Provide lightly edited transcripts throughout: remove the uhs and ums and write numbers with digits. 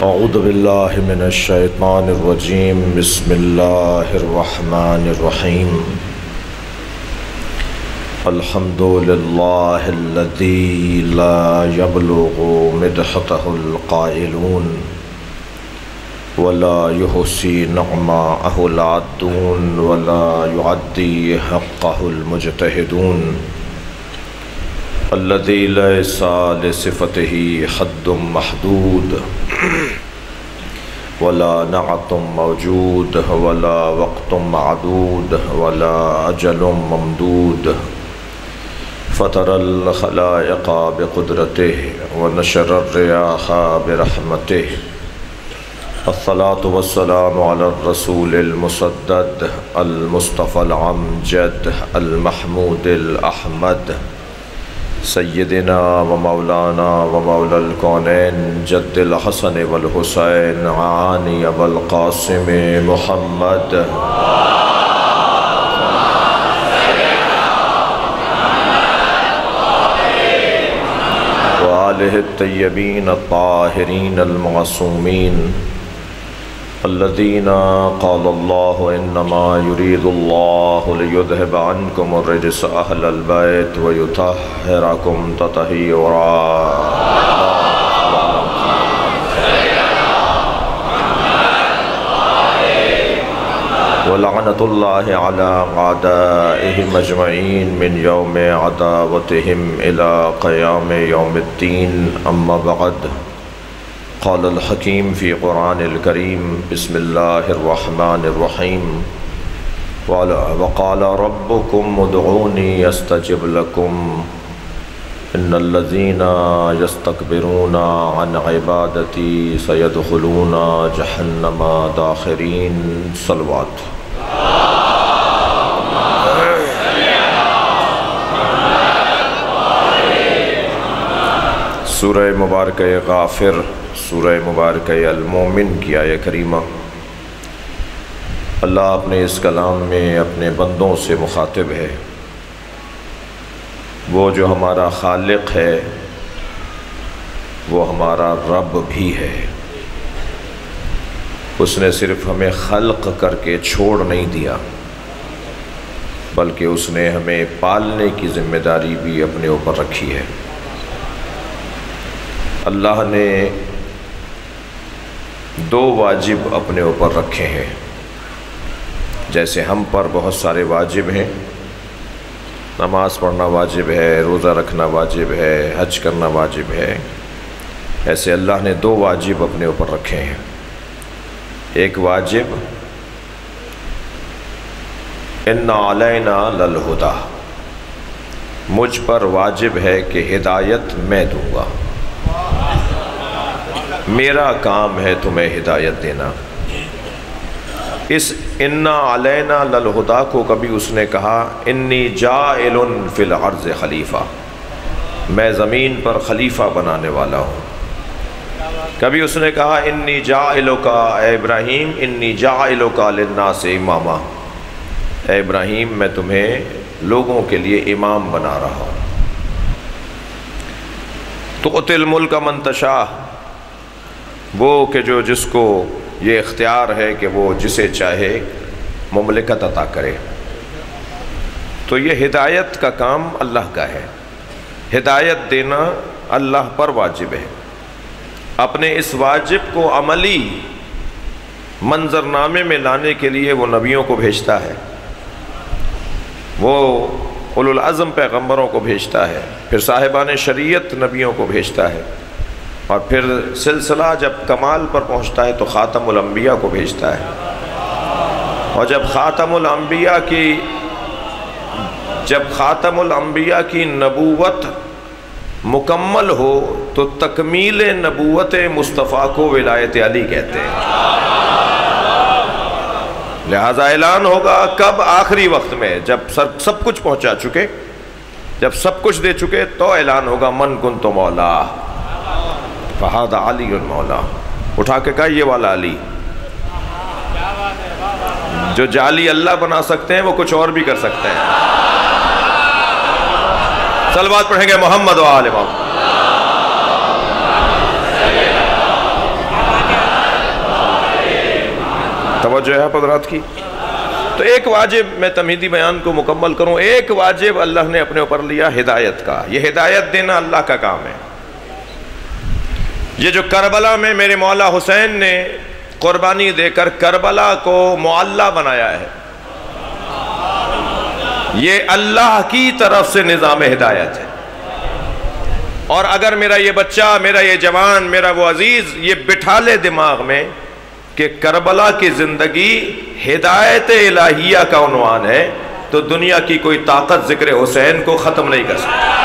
اعوذ باللہ من الشیطان الرجیم بسم اللہ الرحمن الرحیم الحمد للہ الذی لا یبلغ مدحتہ القائلون ولا یحصی نعماءہ العادون ولا یعدی حقہ المجتہدون الذی لیس لصفتہ حد محدود ولا نعت موجود ولا وقت معدود ولا اجل ممدود فطر الخلائق بقدرته ونشر الرياح برحمته الصلاة والسلام على الرسول المسدد المصطفى العمجد المحمود الأحمد سیدنا و مولانا و مولا الکونین جد الحسن والحسین عانی ابو القاسم محمد و آلہ الطیبین الطاہرین المعصومین الذین قال اللہ انما یرید اللہ لیذہب عنکم الرجس اہل البیت ویطہرکم تطہیرا ولعنۃ اللہ علی اعدائہم اجمعین من یوم عداوتہم الی قیام یوم الدین اما بعد قال الحکیم فی قرآن الکریم بسم اللہ الرحمن الرحیم وقال ربکم ادعونی استجب لکم ان الذین یستکبرون عن عبادتی سیدخلون جہنم داخرین صلوات سورہ مبارکہ غافر سورہ مبارکہ المومن کی آیہ کریمہ اللہ اپنے اس کلام میں اپنے بندوں سے مخاطب ہے۔ وہ جو ہمارا خالق ہے وہ ہمارا رب بھی ہے۔ اس نے صرف ہمیں خلق کر کے چھوڑ نہیں دیا بلکہ اس نے ہمیں پالنے کی ذمہ داری بھی اپنے اوپر رکھی ہے۔ اللہ نے دو واجب اپنے اوپر رکھے ہیں، جیسے ہم پر بہت سارے واجب ہیں، نماز پڑھنا واجب ہے، روزہ رکھنا واجب ہے، حج کرنا واجب ہے، ایسے اللہ نے دو واجب اپنے اوپر رکھے ہیں۔ ایک واجب ان علینا للہدی، مجھ پر واجب ہے کہ ہدایت میں دوں گا، میرا کام ہے تمہیں ہدایت دینا۔ اس انا علینا للہدی کو کبھی اس نے کہا انی جاعل فی الارض خلیفہ، میں زمین پر خلیفہ بنانے والا ہوں۔ کبھی اس نے کہا انی جاعلک اے ابراہیم انی جاعلک للناس اماما، اے ابراہیم میں تمہیں لوگوں کے لیے امام بنا رہا ہوں۔ تؤتی الملک من تشاء، وہ کہ جو جس کو یہ اختیار ہے کہ وہ جسے چاہے مملکت عطا کرے۔ تو یہ ہدایت کا کام اللہ کا ہے، ہدایت دینا اللہ پر واجب ہے۔ اپنے اس واجب کو عملی منظرنامے میں لانے کے لیے وہ نبیوں کو بھیجتا ہے، وہ اولو العزم پیغمبروں کو بھیجتا ہے، پھر صاحبان شریعت نبیوں کو بھیجتا ہے، اور پھر سلسلہ جب کمال پر پہنچتا ہے تو خاتم الانبیاء کو بھیجتا ہے۔ اور جب خاتم الانبیاء کی نبوت مکمل ہو تو تکمیل نبوت مصطفیٰ کو ولایت علی کہتے ہیں۔ لہذا اعلان ہوگا کب؟ آخری وقت میں، جب سب کچھ پہنچا چکے، جب سب کچھ دے چکے تو اعلان ہوگا من کنت مولا فہذا علی المولا۔ اٹھا کے کہا یہ والا علی۔ جو جعلی اللہ بنا سکتے ہیں وہ کچھ اور بھی کر سکتے ہیں۔ صلوات پڑھیں گے محمد و آل محمد۔ توجہ ہے حضرات کی؟ تو ایک واجب میں تمہیدی بیان کو مکمل کروں، ایک واجب اللہ نے اپنے اوپر لیا ہدایت کا. یہ ہدایت دینا اللہ کا کام ہے. یہ جو کربلا میں میرے مولا حسین نے قربانی دے کر کربلا کو معلّہ بنایا ہے، یہ اللہ کی طرف سے نظام ہدایت ہے. اور اگر میرا یہ بچہ، میرا یہ جوان، میرا وہ عزیز یہ بٹھا لے دماغ میں کہ کربلا کی زندگی ہدایت الہیہ کا عنوان ہے، تو دنیا کی کوئی طاقت ذکر حسین کو ختم نہیں کر سکتی.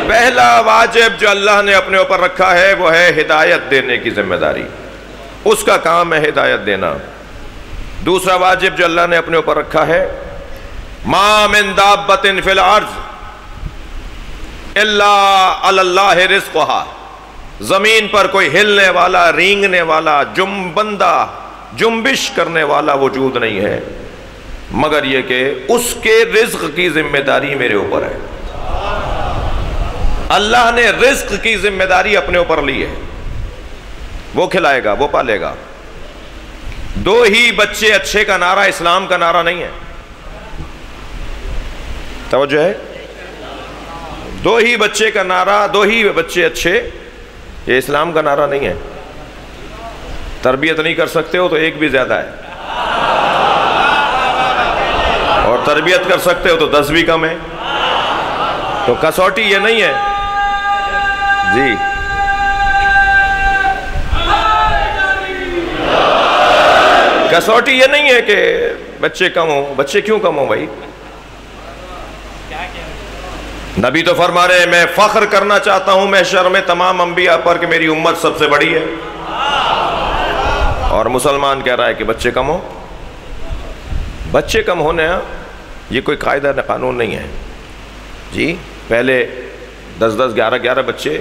پہلا واجب جو اللہ نے اپنے اوپر رکھا ہے وہ ہے ہدایت دینے کی ذمہ داری. اس کا کام ہے ہدایت دینا. دوسرا واجب جو اللہ نے اپنے اوپر رکھا ہے، ما من دابۃ فی الارض الا علی اللہ رزقھا، زمین پر کوئی ہلنے والا، رینگنے والا، جنبندہ، جنبش کرنے والا وجود نہیں ہے مگر یہ کہ اس کے رزق کی ذمہ داری میرے اوپر ہے. اللہ نے رزق کی ذمہ داری اپنے اوپر لی ہے. وہ کھلائے گا، وہ پالے گا. دو ہی بچے اچھے کا نعرہ اسلام کا نعرہ نہیں ہے. توجہ ہے؟ دو ہی بچے کا نعرہ، دو ہی بچے اچھے، یہ اسلام کا نعرہ نہیں ہے. تربیت نہیں کر سکتے ہو تو ایک بھی زیادہ ہے، اور تربیت کر سکتے ہو تو 10 بھی کم ہے. تو کسوٹی یہ نہیں ہے جی. کسوٹی یہ نہیں ہے کہ بچے کم ہوں. بچے کیوں کم ہوں بھائی؟ نبی تو فرما رہے ہیں میں فخر کرنا چاہتا ہوں محشر میں تمام انبیاء پر کہ میری امت سب سے بڑی ہے، اور مسلمان کہہ رہا ہے کہ بچے کم ہوں. بچے کم ہونے یہ کوئی قاعدہ قانون نہیں ہے جی. پہلے 10 11 بچے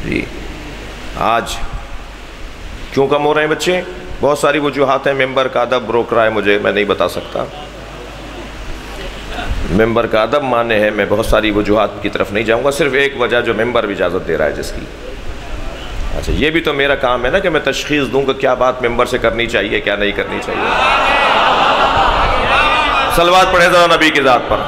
جی. آج کیوں کم ہو رہے ہیں بچے؟ بہت ساری وجوہات ہیں. ممبر کا ادب روک رہا ہے مجھے، میں نہیں بتا سکتا. ممبر کا ادب مانے ہے، میں بہت ساری وجوہات کی طرف نہیں جاؤں گا. صرف ایک وجہ جو ممبر بھی اجازت دے رہا ہے جس کی. اچھا یہ بھی تو میرا کام ہے نا کہ میں تشخیص دوں کہ کیا بات ممبر سے کرنی چاہیے، کیا نہیں کرنی چاہیے. صلوات پڑھے ذرا نبی کی ذات پر.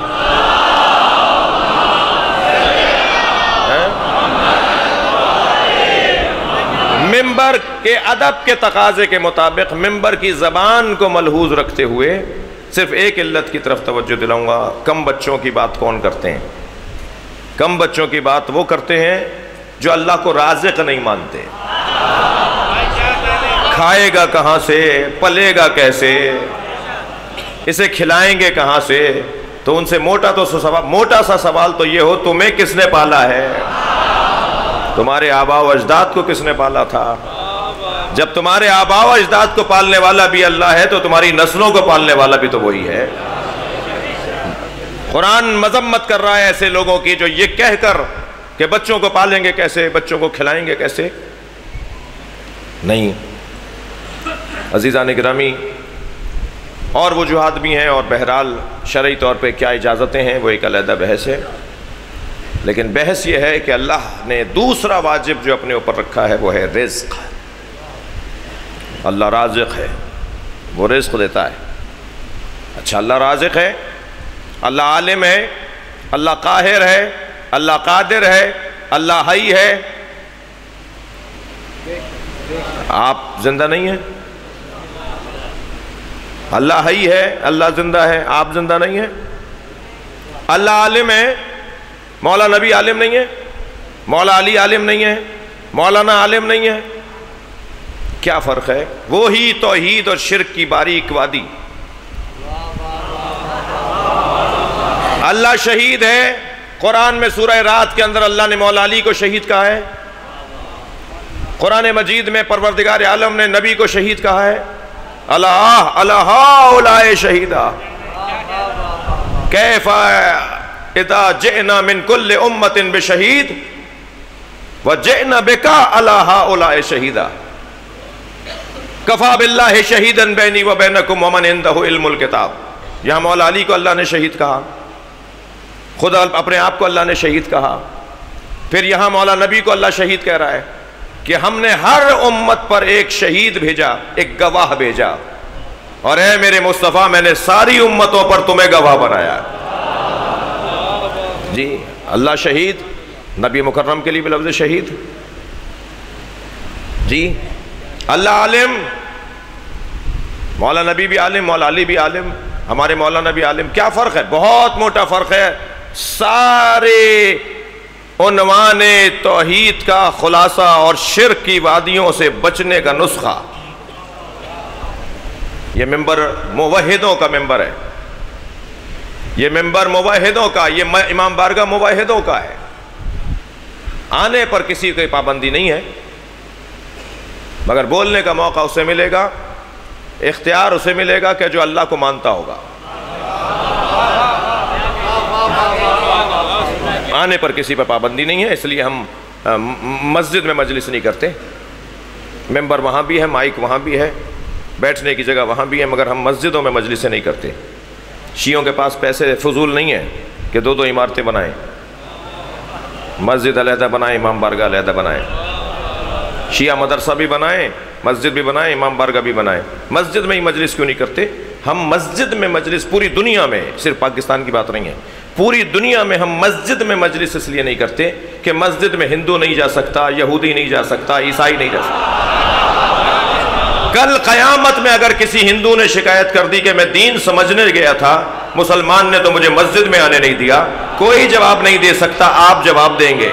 ممبر کے ادب کے تقاضے کے مطابق ممبر کی زبان کو ملحوظ رکھتے ہوئے صرف ایک علت کی طرف توجہ دلاؤں گا. کم بچوں کی بات کون کرتے ہیں؟ کم بچوں کی بات وہ کرتے ہیں جو اللہ کو رازق نہیں مانتے. کھائے گا کہاں سے، پلے گا کیسے، اسے کھلائیں گے کہاں سے. تو ان سے موٹا سا سوال تو یہ ہو تمہیں کس نے پالا ہے؟ تمہارے آباء و اجداد کو کس نے پالا تھا؟ جب تمہارے آباء و اجداد کو پالنے والا بھی اللہ ہے تو تمہاری نسلوں کو پالنے والا بھی تو وہی ہے. قرآن مذمت کر رہا ہے ایسے لوگوں کی جو یہ کہہ کر کہ بچوں کو پالیں گے کیسے، بچوں کو کھلائیں گے کیسے. نہیں عزیزان گرامی، اور وجوہات بھی ہیں، اور بہرحال شرعی طور پہ کیا اجازتیں ہیں وہ ایک علیحدہ بحث ہے. لیکن بحث یہ ہے کہ اللہ نے دوسرا واجب جو اپنے اوپر رکھا ہے وہ ہے رزق. اللہ رازق ہے، وہ رزق دیتا ہے. اچھا اللہ رازق ہے، اللہ عالم ہے، اللہ قاہر ہے، اللہ قادر ہے، اللہ حی ہے. آپ زندہ نہیں ہیں. اللہ حی ہے، اللہ زندہ ہے، آپ زندہ نہیں ہیں. اللہ عالم ہے، مولا نبی عالم نہیں ہے، مولا علی عالم نہیں ہے، مولانا عالم نہیں ہے. کیا فرق ہے؟ وہی توحید اور شرک کی باریک وادی. اللہ شہید ہے. قرآن میں سورہ رات کے اندر اللہ نے مولا علی کو شہید کہا ہے. قرآن مجید میں پروردگار عالم نے نبی کو شہید کہا ہے. اللہ اللہ اولائے شہیدہ کیف اذا جئنا من کل امت بشہید وجئنا بکا علی ہؤلاء شہیدہ. کفا باللہ شہیدن بینی و بینکم ومن عندہ علم الکتاب. یہاں مولا علی کو اللہ نے شہید کہا، خود اپنے آپ کو اللہ نے شہید کہا. پھر یہاں مولا نبی کو اللہ شہید کہہ رہا ہے کہ ہم نے ہر امت پر ایک شہید بھیجا، ایک گواہ بھیجا، اور اے میرے مصطفیٰ میں نے ساری امتوں پر تمہیں گواہ بنایا. جی اللہ شہید، نبی مکرم کے لیے بھی لفظ شہید. جی اللہ عالم، مولا نبی بھی عالم، مولا علی بھی عالم، ہمارے مولانا بھی عالم. کیا فرق ہے؟ بہت موٹا فرق ہے. سارے عنوان توحید کا خلاصہ اور شرک کی وادیوں سے بچنے کا نسخہ. یہ ممبر موحدوں کا ممبر ہے، یہ ممبر موحدوں کا، یہ امام بارگاہ موحدوں کا ہے. آنے پر کسی کوئی پابندی نہیں ہے، مگر بولنے کا موقع اسے ملے گا، اختیار اسے ملے گا کہ جو اللہ کو مانتا ہوگا. آنے پر کسی پر پابندی نہیں ہے. اس لیے ہم مسجد میں مجلس نہیں کرتے. ممبر وہاں بھی ہے، مائک وہاں بھی ہے، بیٹھنے کی جگہ وہاں بھی ہے، مگر ہم مسجدوں میں مجلسیں نہیں کرتے. شیعوں کے پاس پیسے فضول نہیں ہیں کہ دو عمارتیں بنائیں، مسجد علیحدہ بنائیں، امام بارگاہ علیحدہ بنائیں. شیعہ مدرسہ بھی بنائیں، مسجد بھی بنائیں، امام بارگاہ بھی بنائیں. مسجد میں ہی مجلس کیوں نہیں کرتے؟ ہم مسجد میں مجلس پوری دنیا میں، صرف پاکستان کی بات نہیں ہے، پوری دنیا میں ہم مسجد میں مجلس اس لیے نہیں کرتے کہ مسجد میں ہندو نہیں جا سکتا، یہودی نہیں جا سکتا، عیسائی نہیں جا سکتا. کل قیامت میں اگر کسی ہندو نے شکایت کر دی کہ میں دین سمجھنے گیا تھا، مسلمان نے تو مجھے مسجد میں آنے نہیں دیا، کوئی جواب نہیں دے سکتا، آپ جواب دیں گے.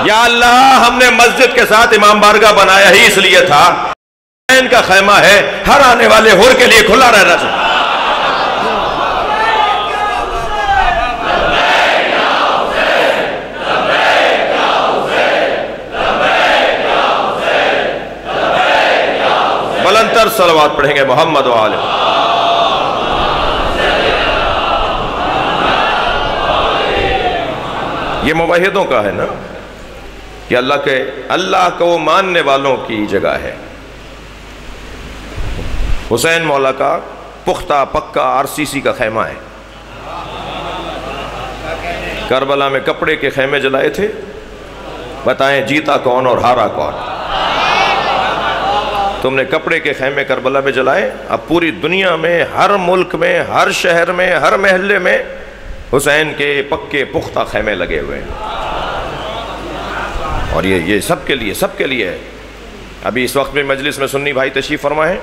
یا اللہ ہم نے مسجد کے ساتھ امام بارگاہ بنایا ہی اس لیے تھا، ان کا خیمہ ہے، ہر آنے والے حر کے لیے کھلا رہنا چاہیے. بلندتر صلوات پڑھیں گے محمد و آلہ. یہ موحدوں کا ہے نا، کہ اللہ کو ماننے والوں کی جگہ ہے. حسین مولا کا پختہ پکا RCC کا خیمہ ہے. کربلا میں کپڑے کے خیمے جلائے تھے، بتائیں جیتا کون اور ہارا کون؟ تم نے کپڑے کے خیمے کربلا میں جلائے. اب پوری دنیا میں، ہر ملک میں، ہر شہر میں، ہر محلے میں حسین کے پکے پختہ خیمے لگے ہوئے ہیں. اور یہ سب کے لیے ہے. ابھی اس وقت میں مجلس میں سنی بھائی تشریف فرما ہے،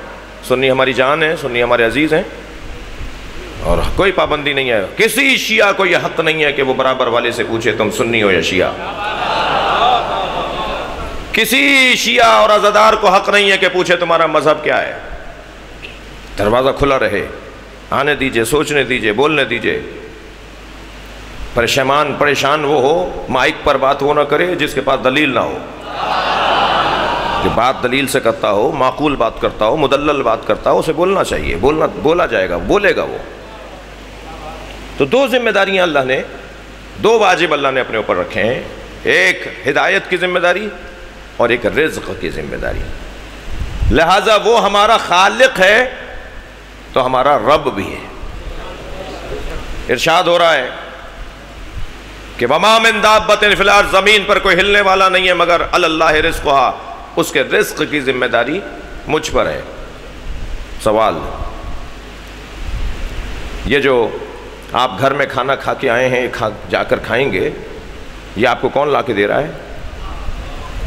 سنی ہماری جان ہے، سنی ہمارے عزیز ہیں، اور کوئی پابندی نہیں ہے. کسی شیعہ کو یہ حق نہیں ہے کہ وہ برابر والے سے پوچھے تم سنی ہو یا شیعہ. کسی شیعہ اور عزادار کو حق نہیں ہے کہ پوچھے تمہارا مذہب کیا ہے. دروازہ کھلا رہے، آنے دیجئے، سوچنے دیجئے، بولنے دیجئے. پریشان وہ ہو، مائک پر بات وہ نہ کرے جس کے پاس دلیل نہ ہو. جو بات دلیل سے کرتا ہو، معقول بات کرتا ہو، مدلل بات کرتا ہو، اسے بولنا چاہیے. بولا جائے گا، بولے گا وہ. تو دو ذمہ داریاں اللہ نے، دو واجب اللہ نے اپنے اوپر رکھے ہیں. ایک ہدایت کی ذمہ داری اور ایک رزق کی ذمہ داری. لہٰذا وہ ہمارا خالق ہے تو ہمارا رب بھی ہے. ارشاد ہو رہا ہے کہ وَمَا مِن دَابَّةٍ فِي الْأَرْضِ، زمین پر کوئی ہلنے والا نہیں ہے مگر عَلَى اللَّهِ رِزْقُهَا، اس کے رزق کی ذمہ داری مجھ پر ہے. سوال، یہ جو آپ گھر میں کھانا کھا کے آئے ہیں، جا کر کھائیں گے، یہ آپ کو کون لا کے دے رہا ہے؟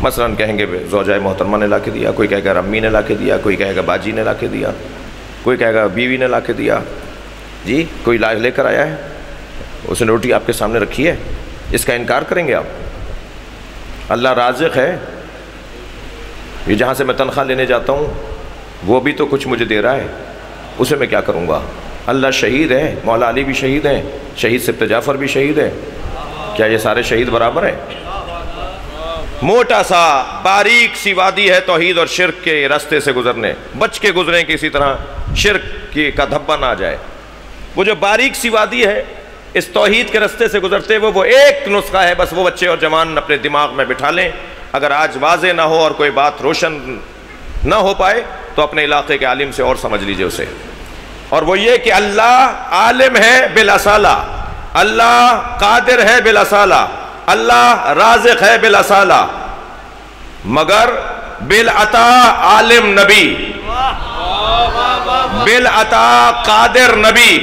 مثلاً کہیں گے زوجہ محترمہ نے لا کے دیا، کوئی کہے گا امی نے لا کے دیا، کوئی کہے گا باجی نے لا کے دیا، کوئی کہے گا بیوی نے لا کے دیا. جی کوئی لے کر آیا ہے، اس نے روٹی آپ کے سامنے رکھی ہے، اس کا انکار کریں گے آپ؟ اللہ رازق ہے. یہ جہاں سے میں تنخواہ لینے جاتا ہوں وہ بھی تو کچھ مجھے دے رہا ہے، اسے میں کیا کروں گا؟ اللہ شہید ہے، مولا علی بھی شہید ہیں، شہید سبط جعفر بھی شہید ہے. کیا یہ سارے شہید برابر ہیں؟ موٹا سا باریک سی وادی ہے توحید اور شرک کے راستے سے گزرنے، بچ کے گزریں کسی طرح شرک کا دھبا نہ آ جائے. وہ جو باریک سی وادی ہے اس توحید کے راستے سے گزرتے وہ ایک نسخہ ہے، بس وہ بچے اور جوان اپنے دماغ میں بٹھا لیں. اگر آج واضح نہ ہو اور کوئی بات روشن نہ ہو پائے تو اپنے علاقے کے عالم سے اور سمجھ لیجئے اسے. اور وہ یہ کہ اللہ عالم ہے بالاصالہ، اللہ قادر ہے بالاصالہ، اللہ رازق ہے بالاصالہ، مگر بالعطا عالم نبی، بالعطا قادر نبی،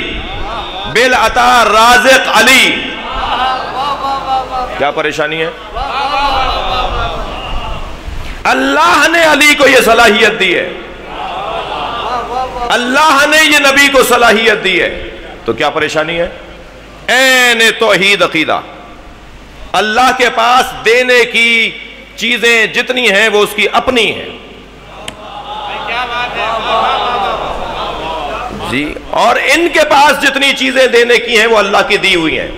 بالعطا رازق علی. کیا پریشانی ہے؟ اللہ نے علی کو یہ صلاحیت دی ہے، اللہ نے یہ نبی کو صلاحیت دی ہے، تو کیا پریشانی ہے؟ عین توحید عقیدہ. اللہ کے پاس دینے کی چیزیں جتنی ہیں وہ اس کی اپنی ہیں جی، اور ان کے پاس جتنی چیزیں دینے کی ہیں وہ اللہ کی دی ہوئی ہیں.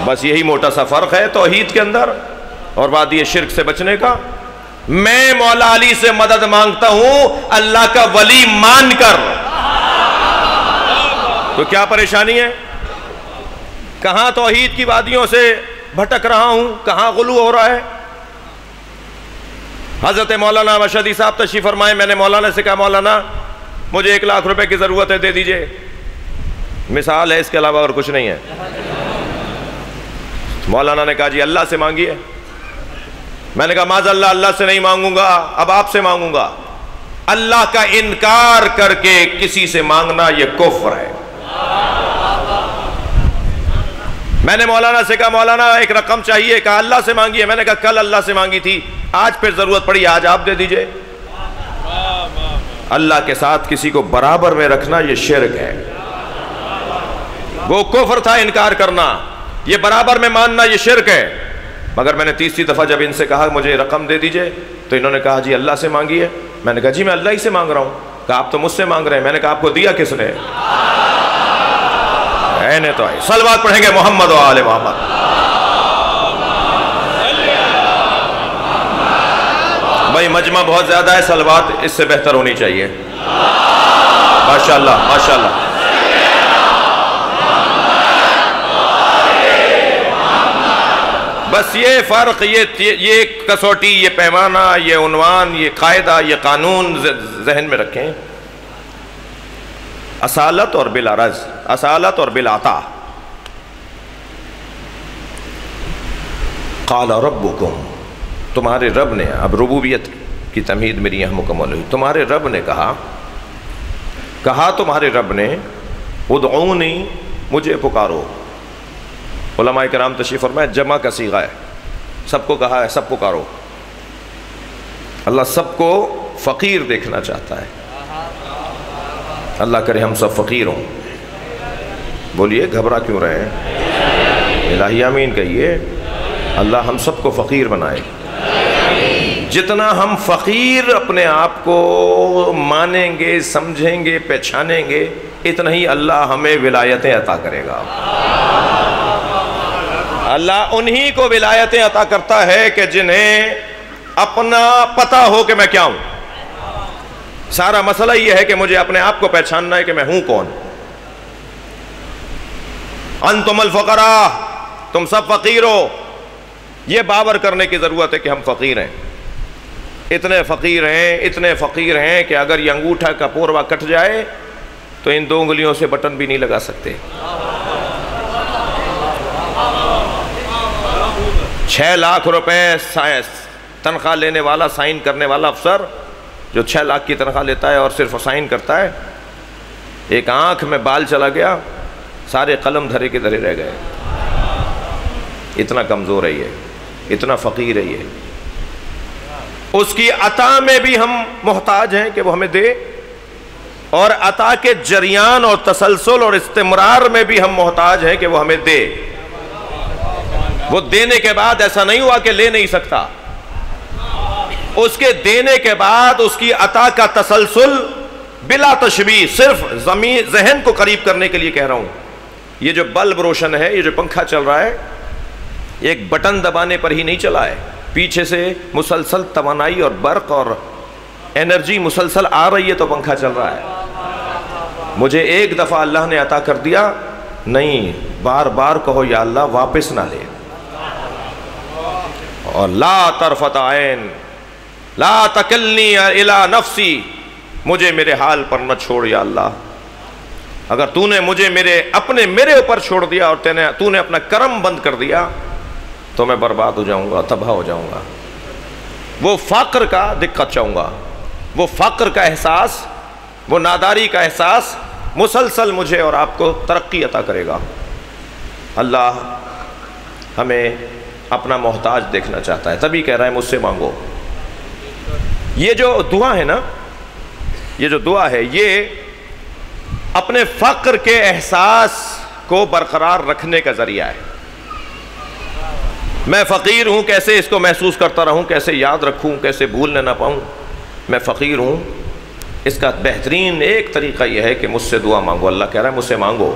بس یہی موٹا سا فرق ہے توحید کے اندر اور وادی شرک سے بچنے کا. میں مولا علی سے مدد مانگتا ہوں اللہ کا ولی مان کر، تو کیا پریشانی ہے؟ کہاں توحید کی وادیوں سے بھٹک رہا ہوں، کہاں غلو ہو رہا ہے. حضرت مولانا مشہدی صاحب تشریف فرمائے. میں نے مولانا سے کہا مولانا مجھے 1 لاکھ روپے کی ضرورت ہے، دے دیجئے. مثال ہے، اس کے علاوہ اور کچھ نہیں ہے. مولانا نے کہا جی اللہ سے مانگیے. میں نے کہا معاذ اللہ، اللہ سے نہیں مانگوں گا، اب آپ سے مانگوں گا. اللہ کا انکار کر کے کسی سے مانگنا یہ کفر ہے. میں نے مولانا سے کہا مولانا ایک رقم چاہیے، کہا اللہ سے مانگیے. میں نے کہا کل اللہ سے مانگی تھی، آج پھر ضرورت پڑی، آج آپ دے دیجئے. اللہ کے ساتھ کسی کو برابر میں رکھنا یہ شرک ہے. وہ کفر تھا انکار کرنا، یہ برابر میں ماننا یہ شرک ہے. مگر میں نے تیسری دفعہ جب ان سے کہا مجھے رقم دے دیجئے تو انہوں نے کہا جی اللہ سے مانگیے. میں نے کہا جی میں اللہ ہی سے مانگ رہا ہوں. کہا آپ تو مجھ سے مانگ رہے ہیں. میں نے کہا آپ کو دیا کس نے؟ نے تو آئی. صلوات پڑھیں گے محمد و آل محمد. بھائی مجمع بہت زیادہ ہے، صلوات اس سے بہتر ہونی چاہیے. ماشاءاللہ ماشاءاللہ. بس یہ فرق، یہ کسوٹی، یہ پیمانہ، یہ عنوان، یہ قاعدہ، یہ قانون ذہن میں رکھیں. اصالت اور بالعرض، اصالت اور بالعطا. قال ربکم، تمہارے رب نے، اب ربوبیت کی تمہید میری یہاں مکمل ہوئی. تمہارے رب نے کہا تمہارے رب نے ادعونی، مجھے پکارو. علماء کرام تشریف فرمائے جمع کا صیغہ ہے، سب کو کہا ہے سب پکارو. اللہ سب کو فقیر دیکھنا چاہتا ہے. اللہ کرے ہم سب فقیر ہوں. بولیے گھبرا کیوں رہے ہیں؟ الہی آمین کہیے. اللہ ہم سب کو فقیر بنائے. جتنا ہم فقیر اپنے آپ کو مانیں گے، سمجھیں گے، پہچانیں گے، اتنا ہی اللہ ہمیں ولایتیں عطا کرے گا. اللہ انہی کو ولایتیں عطا کرتا ہے کہ جنہیں اپنا پتہ ہو کہ میں کیا ہوں. سارا مسئلہ یہ ہے کہ مجھے اپنے آپ کو پہچاننا ہے کہ میں ہوں کون. انتم الفقراء، تم سب فقیر ہو. یہ باور کرنے کی ضرورت ہے کہ ہم فقیر ہیں. اتنے فقیر ہیں، اتنے فقیر ہیں کہ اگر یہ انگوٹھا کا پوروا کٹ جائے تو ان 2 انگلیوں سے بٹن بھی نہیں لگا سکتے. 6 لاکھ روپے تنخواہ لینے والا، سائن کرنے والا افسر جو 6 لاکھ کی تنخواہ لیتا ہے اور صرف سائن کرتا ہے، ایک آنکھ میں بال چلا گیا، سارے قلم دھرے کے دھرے رہ گئے. اتنا کمزور ہے یہ، اتنا فقیر ہے یہ. اس کی عطا میں بھی ہم محتاج ہیں کہ وہ ہمیں دے، اور عطا کے جریان اور تسلسل اور استمرار میں بھی ہم محتاج ہیں کہ وہ ہمیں دے. وہ دینے کے بعد ایسا نہیں ہوا کہ لے نہیں سکتا. اس کے دینے کے بعد اس کی عطا کا تسلسل بلا تشبیہ، صرف ذہن کو قریب کرنے کے لیے کہہ رہا ہوں. یہ جو بلب روشن ہے، یہ جو پنکھا چل رہا ہے، ایک بٹن دبانے پر ہی نہیں چلا ہے. پیچھے سے مسلسل توانائی اور برق اور انرجی مسلسل آ رہی ہے تو پنکھا چل رہا ہے. مجھے ایک دفعہ اللہ نے عطا کر دیا نہیں، بار بار کہو یا اللہ واپس نہ لے. اور لا طرفت عین، لا تکلنی الی نفسی، مجھے میرے حال پر نہ چھوڑ یا اللہ، اگر تو نے مجھے میرے اوپر چھوڑ دیا اور تو نے اپنا کرم بند کر دیا تو میں برباد ہو جاؤں گا، تباہ ہو جاؤں گا۔ وہ فقر کا دقت چاہوں گا، وہ فقر کا احساس، وہ ناداری کا احساس مسلسل مجھے اور آپ کو ترقی عطا کرے گا۔ اللہ ہمیں اپنا محتاج دیکھنا چاہتا ہے، تبھی کہہ رہا ہے مجھ سے مانگو۔ یہ جو دعا ہے نا، یہ جو دعا ہے، یہ اپنے فقر کے احساس کو برقرار رکھنے کا ذریعہ ہے۔ میں فقیر ہوں، کیسے اس کو محسوس کرتا رہوں، کیسے یاد رکھوں، کیسے بھولنے نہ پاؤں، میں فقیر ہوں۔ اس کا بہترین ایک طریقہ یہ ہے کہ مجھ سے دعا مانگو۔ اللہ کہہ رہا ہے مجھ سے مانگو۔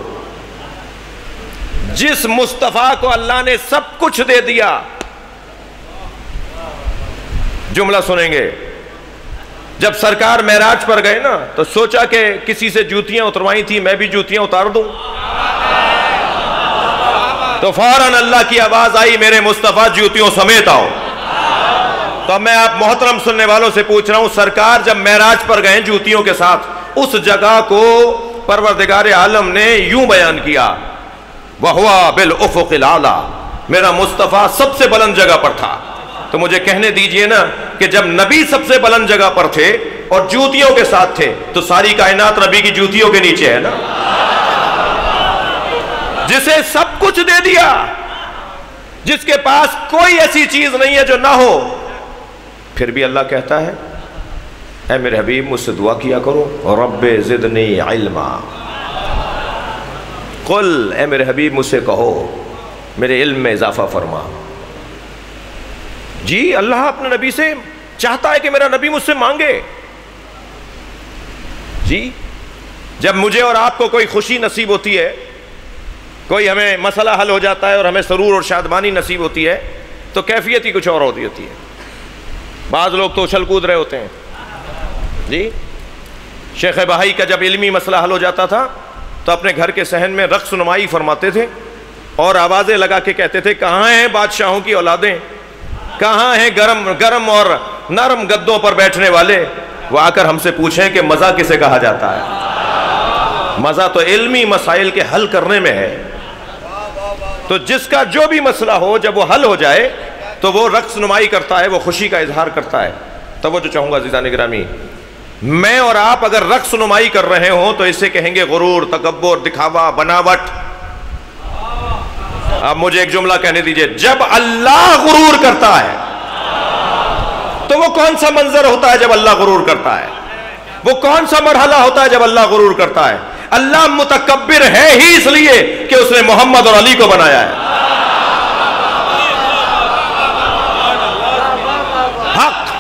جس مصطفیٰ کو اللہ نے سب کچھ دے دیا، جملہ سنیں گے، جب سرکار معراج پر گئے نا تو سوچا کہ کسی سے جوتیاں اتروائی تھی، میں بھی جوتیاں اتار دوں، تو فوراً اللہ کی آواز آئی میرے مصطفیٰ جوتیوں سمیت آؤ۔ تو میں آپ محترم سننے والوں سے پوچھ رہا ہوں، سرکار جب معراج پر گئے جوتیوں کے ساتھ، اس جگہ کو پروردگار عالم نے یوں بیان کیا، وَهُوَ بِالْأُفُقِ الْأَعْلَىٰ، میرا مصطفیٰ سب سے بلند جگہ پر تھا۔ تو مجھے کہنے دیجئے نا کہ جب نبی سب سے بلند جگہ پر تھے اور جوتیوں کے ساتھ تھے تو ساری کائنات نبی کی جوتیوں کے نیچے ہے نا۔ جسے سب کچھ دے دیا، جس کے پاس کوئی ایسی چیز نہیں ہے جو نہ ہو، پھر بھی اللہ کہتا ہے اے میرے حبیب مجھ سے دعا کیا کرو، رب زدنی علما، قل اے میرے حبیب مجھ سے کہو میرے علم میں اضافہ فرما۔ جی اللہ اپنے نبی سے چاہتا ہے کہ میرا نبی مجھ سے مانگے۔ جی جب مجھے اور آپ کو کوئی خوشی نصیب ہوتی ہے، کوئی ہمیں مسئلہ حل ہو جاتا ہے اور ہمیں سرور اور شادمانی نصیب ہوتی ہے تو کیفیت ہی کچھ اور ہوتی ہے۔ بعض لوگ تو اچھل کود رہے ہوتے ہیں۔ جی شیخ بہائی کا جب علمی مسئلہ حل ہو جاتا تھا تو اپنے گھر کے صحن میں رقص نمائی فرماتے تھے اور آوازیں لگا کے کہتے تھے کہاں ہیں بادشاہوں کی اولادیں، کہاں ہیں گرم اور نرم گدوں پر بیٹھنے والے، وہ آ کر ہم سے پوچھیں کہ مزہ کسے کہا جاتا ہے۔ مزہ تو علمی مسائل کے حل کرنے میں ہے۔ تو جس کا جو بھی مسئلہ ہو جب وہ حل ہو جائے تو وہ رقص نمائی کرتا ہے، وہ خوشی کا اظہار کرتا ہے۔ توجہ چاہوں گا عزیزان گرامی، میں اور آپ اگر رقص نمائی کر رہے ہوں تو اسے کہیں گے غرور، تکبر، دکھاوا، بناوٹ۔ اب مجھے ایک جملہ کہنے دیجئے، جب اللہ غرور کرتا ہے تو وہ کون سا منظر ہوتا ہے جب اللہ غرور کرتا ہے؟ وہ کون سا مرحلہ ہوتا ہے جب اللہ غرور کرتا ہے؟ اللہ متکبر ہے ہی اس لیے کہ اس نے محمد اور علی کو بنایا ہے۔ حق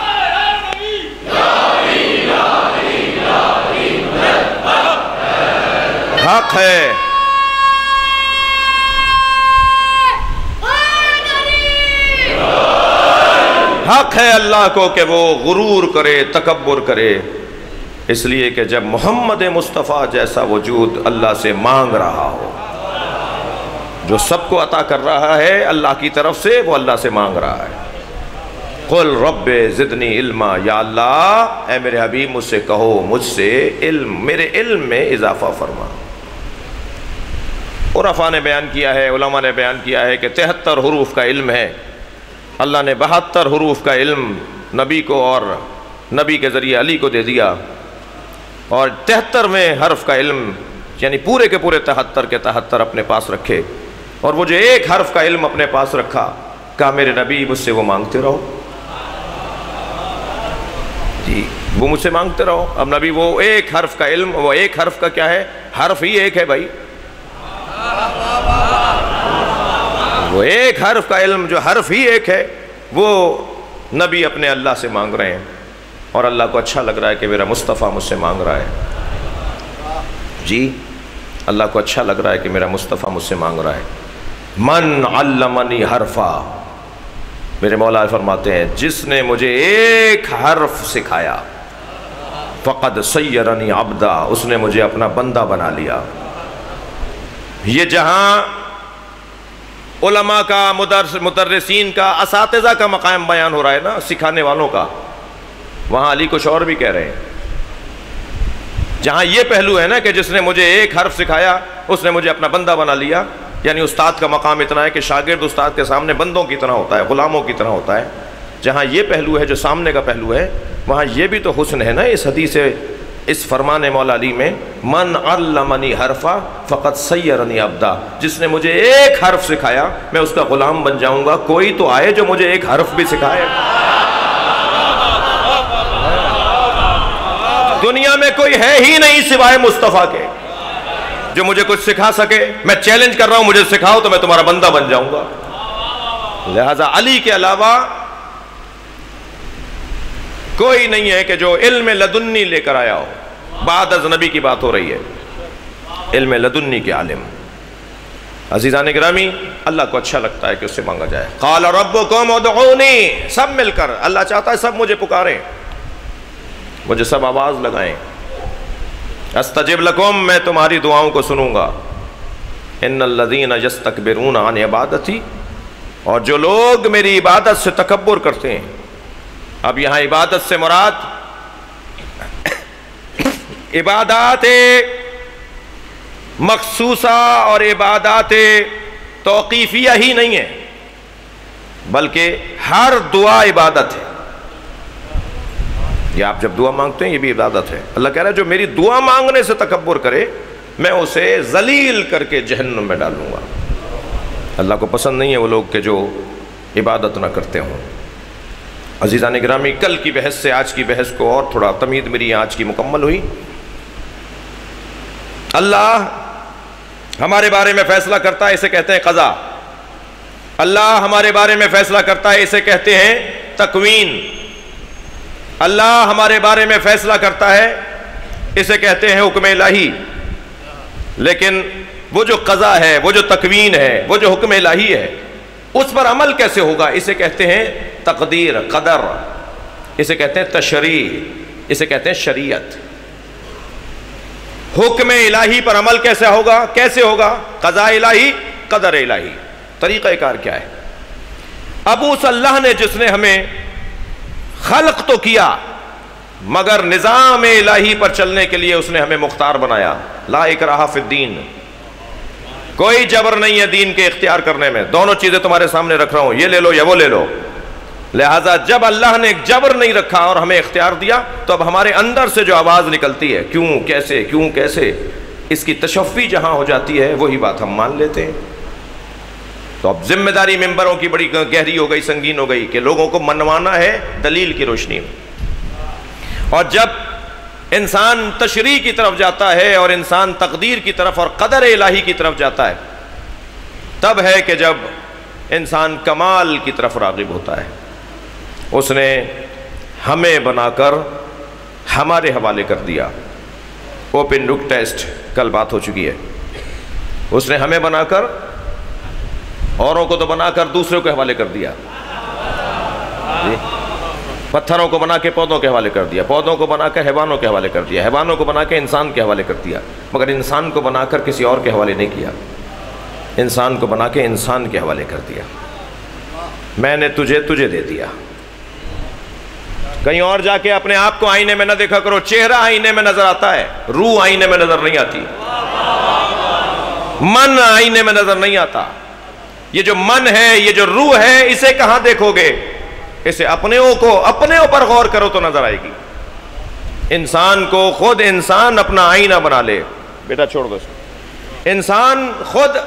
حق ہے، حق ہے اللہ کو کہ وہ غرور کرے، تکبر کرے، اس لیے کہ جب محمد مصطفیٰ جیسا وجود اللہ سے مانگ رہا ہو، جو سب کو عطا کر رہا ہے اللہ کی طرف سے، وہ اللہ سے مانگ رہا ہے۔ قل رب زدنی علما، یا اللہ اے میرے حبیب مجھ سے کہو مجھ سے علم، میرے علم میں اضافہ فرما۔ عرفاء نے بیان کیا ہے، علماء نے بیان کیا ہے کہ 73 حروف کا علم ہے، اللہ نے 72 حروف کا علم نبی کو اور نبی کے ذریعے علی کو دے دیا، اور 73ویں حرف کا علم یعنی پورے کے پورے 73 کے 73 اپنے پاس رکھے، اور وہ جو ایک حرف کا علم اپنے پاس رکھا، کہا میرے نبی مجھ سے وہ مانگتے رہو۔ جی وہ مجھ سے مانگتے رہو۔ اب نبی وہ ایک حرف کا علم، وہ ایک حرف کا کیا ہے؟ حرف ہی ایک ہے بھائی، وہ ایک حرف کا علم جو حرف ہی ایک ہے، وہ نبی اپنے اللہ سے مانگ رہے ہیں، اور اللہ کو اچھا لگ رہا ہے کہ میرا مصطفیٰ مجھ سے مانگ رہا ہے۔ جی اللہ کو اچھا لگ رہا ہے کہ میرا مصطفیٰ مجھ سے مانگ رہا ہے۔ من علمنی حرفا، میرے مولا فرماتے ہیں جس نے مجھے ایک حرف سکھایا، فقد سیرنی عبدا، اس نے مجھے اپنا بندہ بنا لیا۔ یہ جہاں علماء کا، مدرسین کا، اساتذہ کا مقام بیان ہو رہا ہے نا، سکھانے والوں کا، وہاں علی کچھ اور بھی کہہ رہے ہیں. جہاں یہ پہلو ہے نا کہ جس نے مجھے ایک حرف سکھایا اس نے مجھے اپنا بندہ بنا لیا، یعنی استاد کا مقام اتنا ہے کہ شاگرد استاد کے سامنے بندوں کی طرح ہوتا ہے، غلاموں کی طرح ہوتا ہے. جہاں یہ پہلو ہے جو سامنے کا پہلو ہے، وہاں یہ بھی تو حسن ہے نا اس حدیث، اس فرمان مولا علی میں، من علمنی حرفا فقط سیرنی عبدا، جس نے مجھے ایک حرف سکھایا میں اس کا غلام بن جاؤں گا. کوئی تو آئے جو مجھے ایک حرف بھی سکھائے. دنیا میں کوئی ہے ہی نہیں سوائے مصطفیٰ کے جو مجھے کچھ سکھا سکے. میں چیلنج کر رہا ہوں، مجھے سکھاؤ تو میں تمہارا بندہ بن جاؤں گا. لہذا علی کے علاوہ کوئی نہیں ہے کہ جو علم لدنی لے کر آیا ہو. بعد از نبی کی بات ہو رہی ہے، علم لدنی کے عالم. عزیزان گرامی، اللہ کو اچھا لگتا ہے کہ اس سے مانگا جائے. قال ربکم ادعونی، سب مل کر اللہ چاہتا ہے سب مجھے پکاریں، مجھے سب آواز لگائیں. استجب لکم، میں تمہاری دعاؤں کو سنوں گا. ان الذین یستکبرون عن عبادتی، اور جو لوگ میری عبادت سے تکبر کرتے ہیں. اب یہاں عبادت سے مراد عبادات مخصوصہ اور عبادات توقیفیہ ہی نہیں ہے، بلکہ ہر دعا عبادت ہے. یہ آپ جب دعا مانگتے ہیں یہ بھی عبادت ہے. اللہ کہہ رہا ہے جو میری دعا مانگنے سے تکبر کرے میں اسے ذلیل کر کے جہنم میں ڈالوں گا. اللہ کو پسند نہیں ہے وہ لوگ کہ جو عبادت نہ کرتے ہوں. عزیزان گرامی، کل کی بحث سے آج کی بحث کو اور تھوڑا تمہید میری آج کی مکمل ہوئی. اللہ ہمارے بارے میں فیصلہ کرتا ہے، اسے کہتے ہیں قضا. اللہ ہمارے بارے میں فیصلہ کرتا ہے، اسے کہتے ہیں تکوین. اللہ ہمارے بارے میں فیصلہ کرتا ہے، اسے کہتے ہیں حکم الہی. لیکن وہ جو قضا ہے، وہ جو تکوین ہے، وہ جو حکم الہی ہے، اس پر عمل کیسے ہوگا، اسے کہتے ہیں تقدیر، قدر. اسے کہتے ہیں تشریع، اسے کہتے ہیں شریعت. حکم الہی پر عمل کیسے ہوگا، کیسے ہوگا؟ قضاء الہی، قدر الہی. طریقہ کار کیا ہے؟ اب اس اللہ نے جس نے ہمیں خلق تو کیا مگر نظام الہی پر چلنے کے لیے اس نے ہمیں مختار بنایا. لا اکراہ فی الدین، کوئی جبر نہیں ہے دین کے اختیار کرنے میں. دونوں چیزیں تمہارے سامنے رکھ رہا ہوں، یہ لے لو یا وہ لے لو. لہٰذا جب اللہ نے ایک جبر نہیں رکھا اور ہمیں اختیار دیا تو اب ہمارے اندر سے جو آواز نکلتی ہے، کیوں کیسے کیوں کیسے، اس کی تشفی جہاں ہو جاتی ہے وہی بات ہم مان لیتے ہیں. تو اب ذمہ داری ممبروں کی بڑی گہری ہو گئی، سنگین ہو گئی کہ لوگوں کو منوانا ہے دلیل کی روشنی میں. اور جب انسان تشریع کی طرف جاتا ہے اور انسان تقدیر کی طرف اور قدر الہی کی طرف جاتا ہے، تب ہے کہ جب انسان کمال کی طرف راغب ہوتا ہے. اس نے ہمیں بنا کر ہمارے حوالے کر دیا. اوپن بک ٹیسٹ کل بات ہو چکی ہے. اس نے ہمیں بنا کر، اوروں کو تو بنا کر دوسروں کے حوالے کر دیا. پتھروں کو بنا کے پودوں کے حوالے کر دیا، پودوں کو بنا کر حیوانوں کے حوالے کر دیا، حیوانوں کو بنا کے انسان کے حوالے کر دیا. مگر انسان کو بنا کر کسی اور کے حوالے نہیں کیا، انسان کو بنا کے انسان کے حوالے کر دیا. میں نے تجھے دے دیا. کہیں اور جا کے اپنے آپ کو آئینے میں نہ دیکھا کرو. چہرہ آئینے میں نظر آتا ہے، روح آئینے میں نظر نہیں آتی، من آئینے میں نظر نہیں آتا. یہ جو من ہے، یہ جو روح ہے، اسے کہاں دیکھو گے؟ اسے اپنے اوپر غور کرو تو نظر آئے گی. انسان کو خود انسان اپنا آئینہ بنا لے. بیٹا چھوڑ دو اس کو.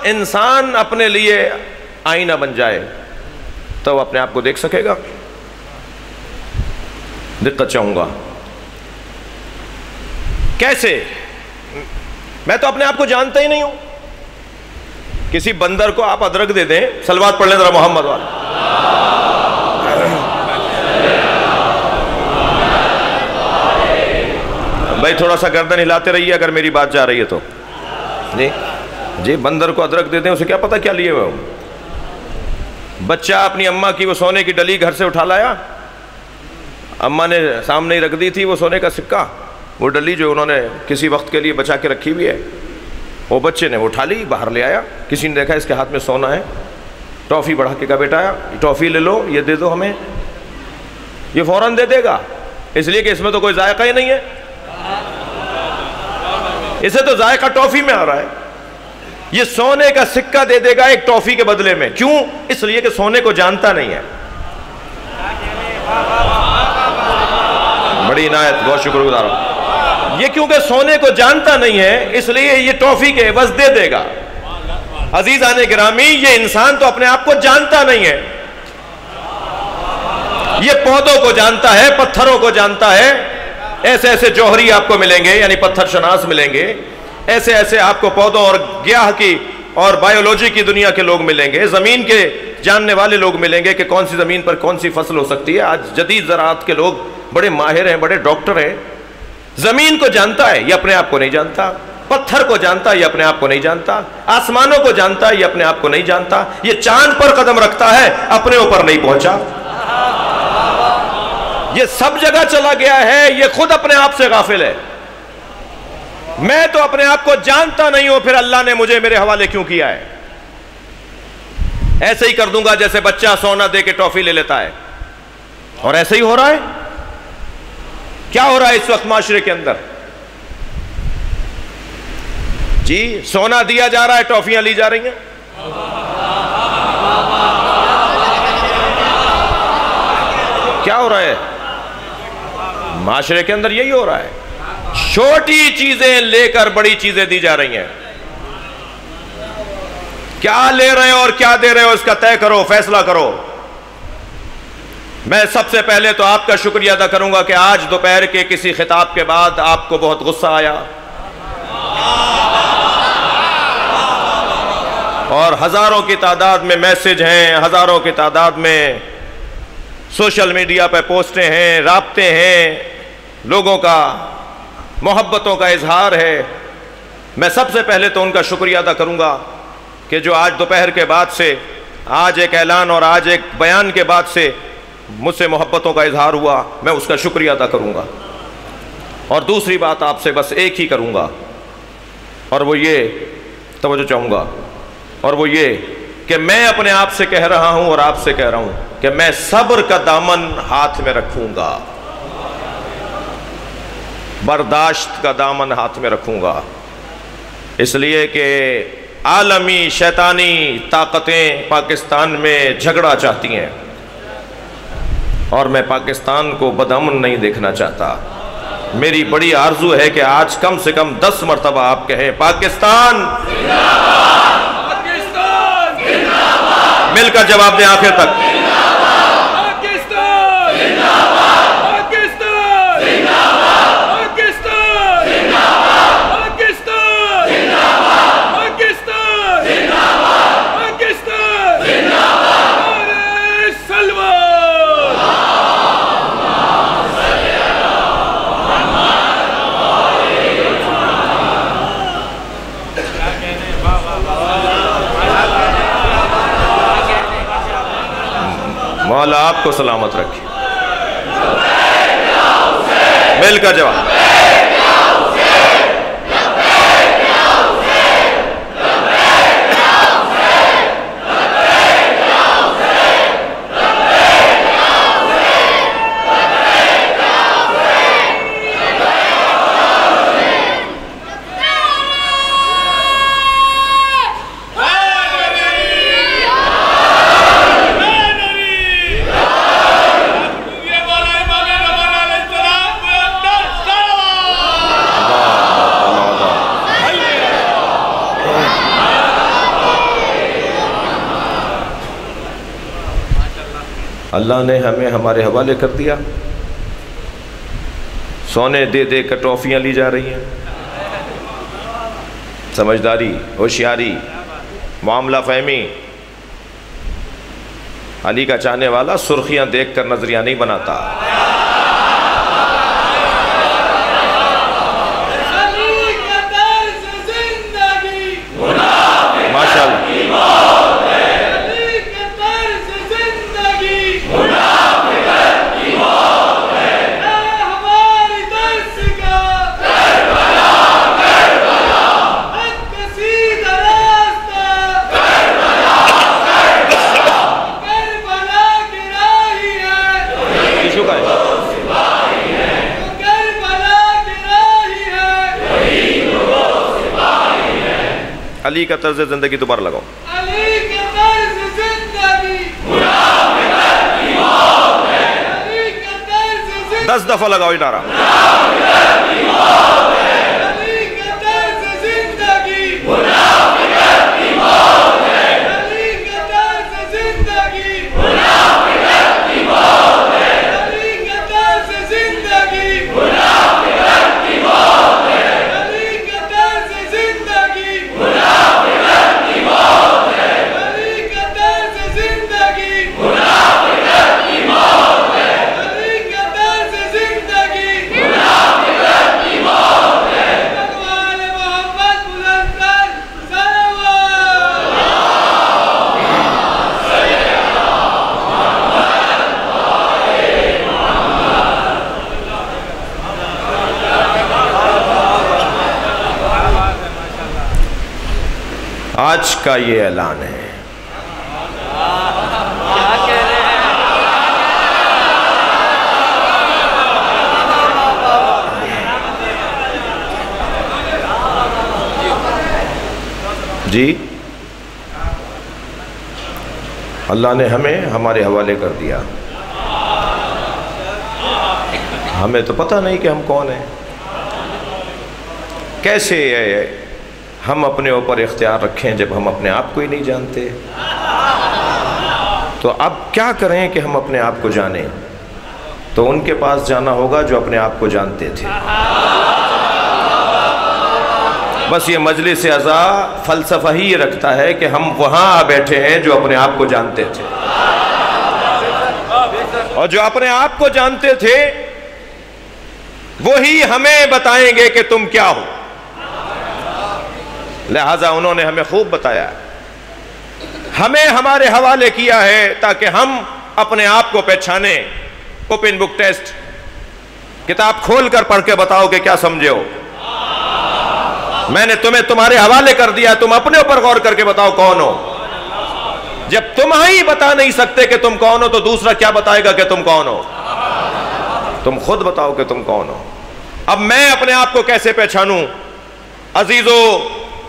انسان اپنے لیے آئینہ بن جائے تو وہ اپنے آپ کو دیکھ سکے گا. دقت چاہوں گا کیسے؟ میں تو اپنے آپ کو جانتا ہی نہیں ہوں. کسی بندر کو آپ ادرک دے دیں، صلوات پڑھ لیں ذرا محمد والا. بھائی تھوڑا سا گردن ہلاتے رہیے اگر میری بات جا رہی ہے تو. جی بندر کو ادرک دے دیں، اسے کیا پتا کیا لیے ہوئے ہو. بچہ اپنی اماں کی وہ سونے کی ڈلی گھر سے اٹھا لایا، اماں نے سامنے ہی رکھ دی تھی وہ سونے کا سکہ، وہ ڈلی جو انہوں نے کسی وقت کے لیے بچا کے رکھی ہوئی ہے. وہ بچے نے اٹھا لی، باہر لے آیا. کسی نے دیکھا اس کے ہاتھ میں سونا ہے، ٹافی بڑھا کے کہا بیٹا ٹافی لے لو، یہ دے دو ہمیں. یہ فوراً دے دے گا. اس لیے کہ اس میں تو کوئی ذائقہ ہی نہیں ہے، اسے تو ذائقہ ٹافی میں آ رہا ہے۔ یہ سونے کا سکہ دے دے گا ایک ٹافی کے بدلے میں، کیوں؟ اس لیے کہ سونے کو جانتا نہیں ہے۔ بڑی عنایت، بہت شکر گزار ہوں۔ یہ کیونکہ سونے کو جانتا نہیں ہے اس لیے یہ ٹافی کے عوض دے دے گا۔ عزیزان گرامی، یہ انسان تو اپنے آپ کو جانتا نہیں ہے، یہ پودوں کو جانتا ہے، پتھروں کو جانتا ہے۔ ایسے ایسے جوہری آپ کو ملیں گے، یعنی پتھر شناس ملیں گے، ایسے ایسے آپ کو پودوں اور گیاہ کی اور بایولوجی کی دنیا کے لوگ ملیں گے، زمین کے جاننے والے لوگ ملیں گے کہ کون سی زمین پر کون سی فصل ہو سکتی ہے۔ آج جدید زراعت کے لوگ بڑے ماہر ہیں، بڑے ڈاکٹر ہیں۔ زمین کو جانتا ہے، یہ اپنے آپ کو نہیں جانتا۔ پتھر کو جانتا ہے، یہ اپنے آپ کو نہیں جانتا۔ آسمانوں کو جانتا ہے، یہ اپنے آپ کو نہیں جانتا۔ یہ چاند پر قدم رکھتا ہے، اپنے اوپر نہیں پہنچا۔ یہ سب جگہ چلا گیا ہے، یہ خود اپنے آپ سے غافل ہے۔ میں تو اپنے آپ کو جانتا نہیں ہوں، پھر اللہ نے مجھے میرے حوالے کیوں کیا ہے؟ ایسے ہی کر دوں گا جیسے بچہ سونا دے کے ٹافی لے لیتا ہے، اور ایسے ہی ہو رہا ہے۔ کیا ہو رہا ہے اس وقت معاشرے کے اندر؟ جی سونا دیا جا رہا ہے، ٹافیاں لی جا رہی ہیں۔ کیا ہو رہا ہے معاشرے کے اندر؟ یہی ہو رہا ہے، چھوٹی چیزیں لے کر بڑی چیزیں دی جا رہی ہیں۔ کیا لے رہے ہو اور کیا دے رہے ہو اس کا طے کرو، فیصلہ کرو۔ میں سب سے پہلے تو آپ کا شکریہ ادا کروں گا کہ آج دوپہر کے کسی خطاب کے بعد آپ کو بہت غصہ آیا، اور ہزاروں کی تعداد میں میسج ہیں، ہزاروں کی تعداد میں سوشل میڈیا پہ پوسٹیں ہیں، رابطے ہیں، لوگوں کا محبتوں کا اظہار ہے۔ میں سب سے پہلے تو ان کا شکریہ ادا کروں گا کہ جو آج دوپہر کے بعد سے، آج ایک اعلان اور آج ایک بیان کے بعد سے مجھ سے محبتوں کا اظہار ہوا، میں اس کا شکریہ ادا کروں گا۔ اور دوسری بات آپ سے بس ایک ہی کروں گا، اور وہ یہ توجہ چاہوں گا، اور وہ یہ کہ میں اپنے آپ سے کہہ رہا ہوں اور آپ سے کہہ رہا ہوں کہ میں صبر کا دامن ہاتھ میں رکھوں گا، برداشت کا دامن ہاتھ میں رکھوں گا، اس لیے کہ عالمی شیطانی طاقتیں پاکستان میں جھگڑا چاہتی ہیں، اور میں پاکستان کو بدامن نہیں دیکھنا چاہتا۔ میری بڑی آرزو ہے کہ آج کم سے کم 10 مرتبہ آپ کہیں پاکستان زندہ باد، پاکستان زندہ باد، مل کر جواب دیں آخر تک۔ مولا آپ کو سلامت رکھے، مل کر جواب۔ اللہ نے ہمیں ہمارے حوالے کر دیا، سونے دے دے کر ٹرافیاں لی جا رہی ہیں۔ سمجھداری، ہوشیاری، معاملہ فہمی۔ علی کا چاہنے والا سرخیاں دیکھ کر نظریہ نہیں بناتا۔ ماشاءاللہ علی کا طرز زندگی دوبارہ لگاؤ. علی کا طرز زندگی منافقت کی موت ہے. علی کا طرز زندگی 10 دفعہ لگاؤ یہ نعرہ. منافقت کی موت ہے. علی کا طرز زندگی منافقت کی موت ہے. علی کا طرز زندگی منافقت کی موت ہے. علی کا طرز زندگی منافقت کی موت ہے. علی کا طرز زندگی منافقت کی موت ہے. علی کا طرز زندگی منافقت کی موت ہے. علی کا طرز زندگی منافقت کی موت ہے. اقوال محمد بلندر صلوات. آج کا یہ اعلان ہے. جی اللہ نے ہمیں ہمارے حوالے کر دیا. ہمیں تو پتہ نہیں کہ ہم کون ہیں. کیسے ہم اپنے اوپر اختیار رکھیں جب ہم اپنے آپ کو ہی نہیں جانتے؟ تو اب کیا کریں کہ ہم اپنے آپ کو جانیں؟ تو ان کے پاس جانا ہوگا جو اپنے آپ کو جانتے تھے. بس یہ مجلس اعضا فلسفہ ہی یہ رکھتا ہے کہ ہم وہاں بیٹھے ہیں جو اپنے آپ کو جانتے تھے، اور جو اپنے آپ کو جانتے تھے وہی ہمیں بتائیں گے کہ تم کیا ہو. لہٰذا انہوں نے ہمیں خوب بتایا، ہمیں ہمارے حوالے کیا ہے تاکہ ہم اپنے آپ کو پہچانیں. اوپن بک ٹیسٹ، کتاب کھول کر پڑھ کے بتاؤ کہ کیا سمجھے ہو. میں نے تمہیں تمہارے حوالے کر دیا، تم اپنے اوپر غور کر کے بتاؤ کون ہو. جب تم ہی بتا نہیں سکتے کہ تم کون ہو تو دوسرا کیا بتائے گا کہ تم کون ہو؟ تم خود بتاؤ کہ تم کون ہو. اب میں اپنے آپ کو کیسے پہچانوں؟ عزیزو،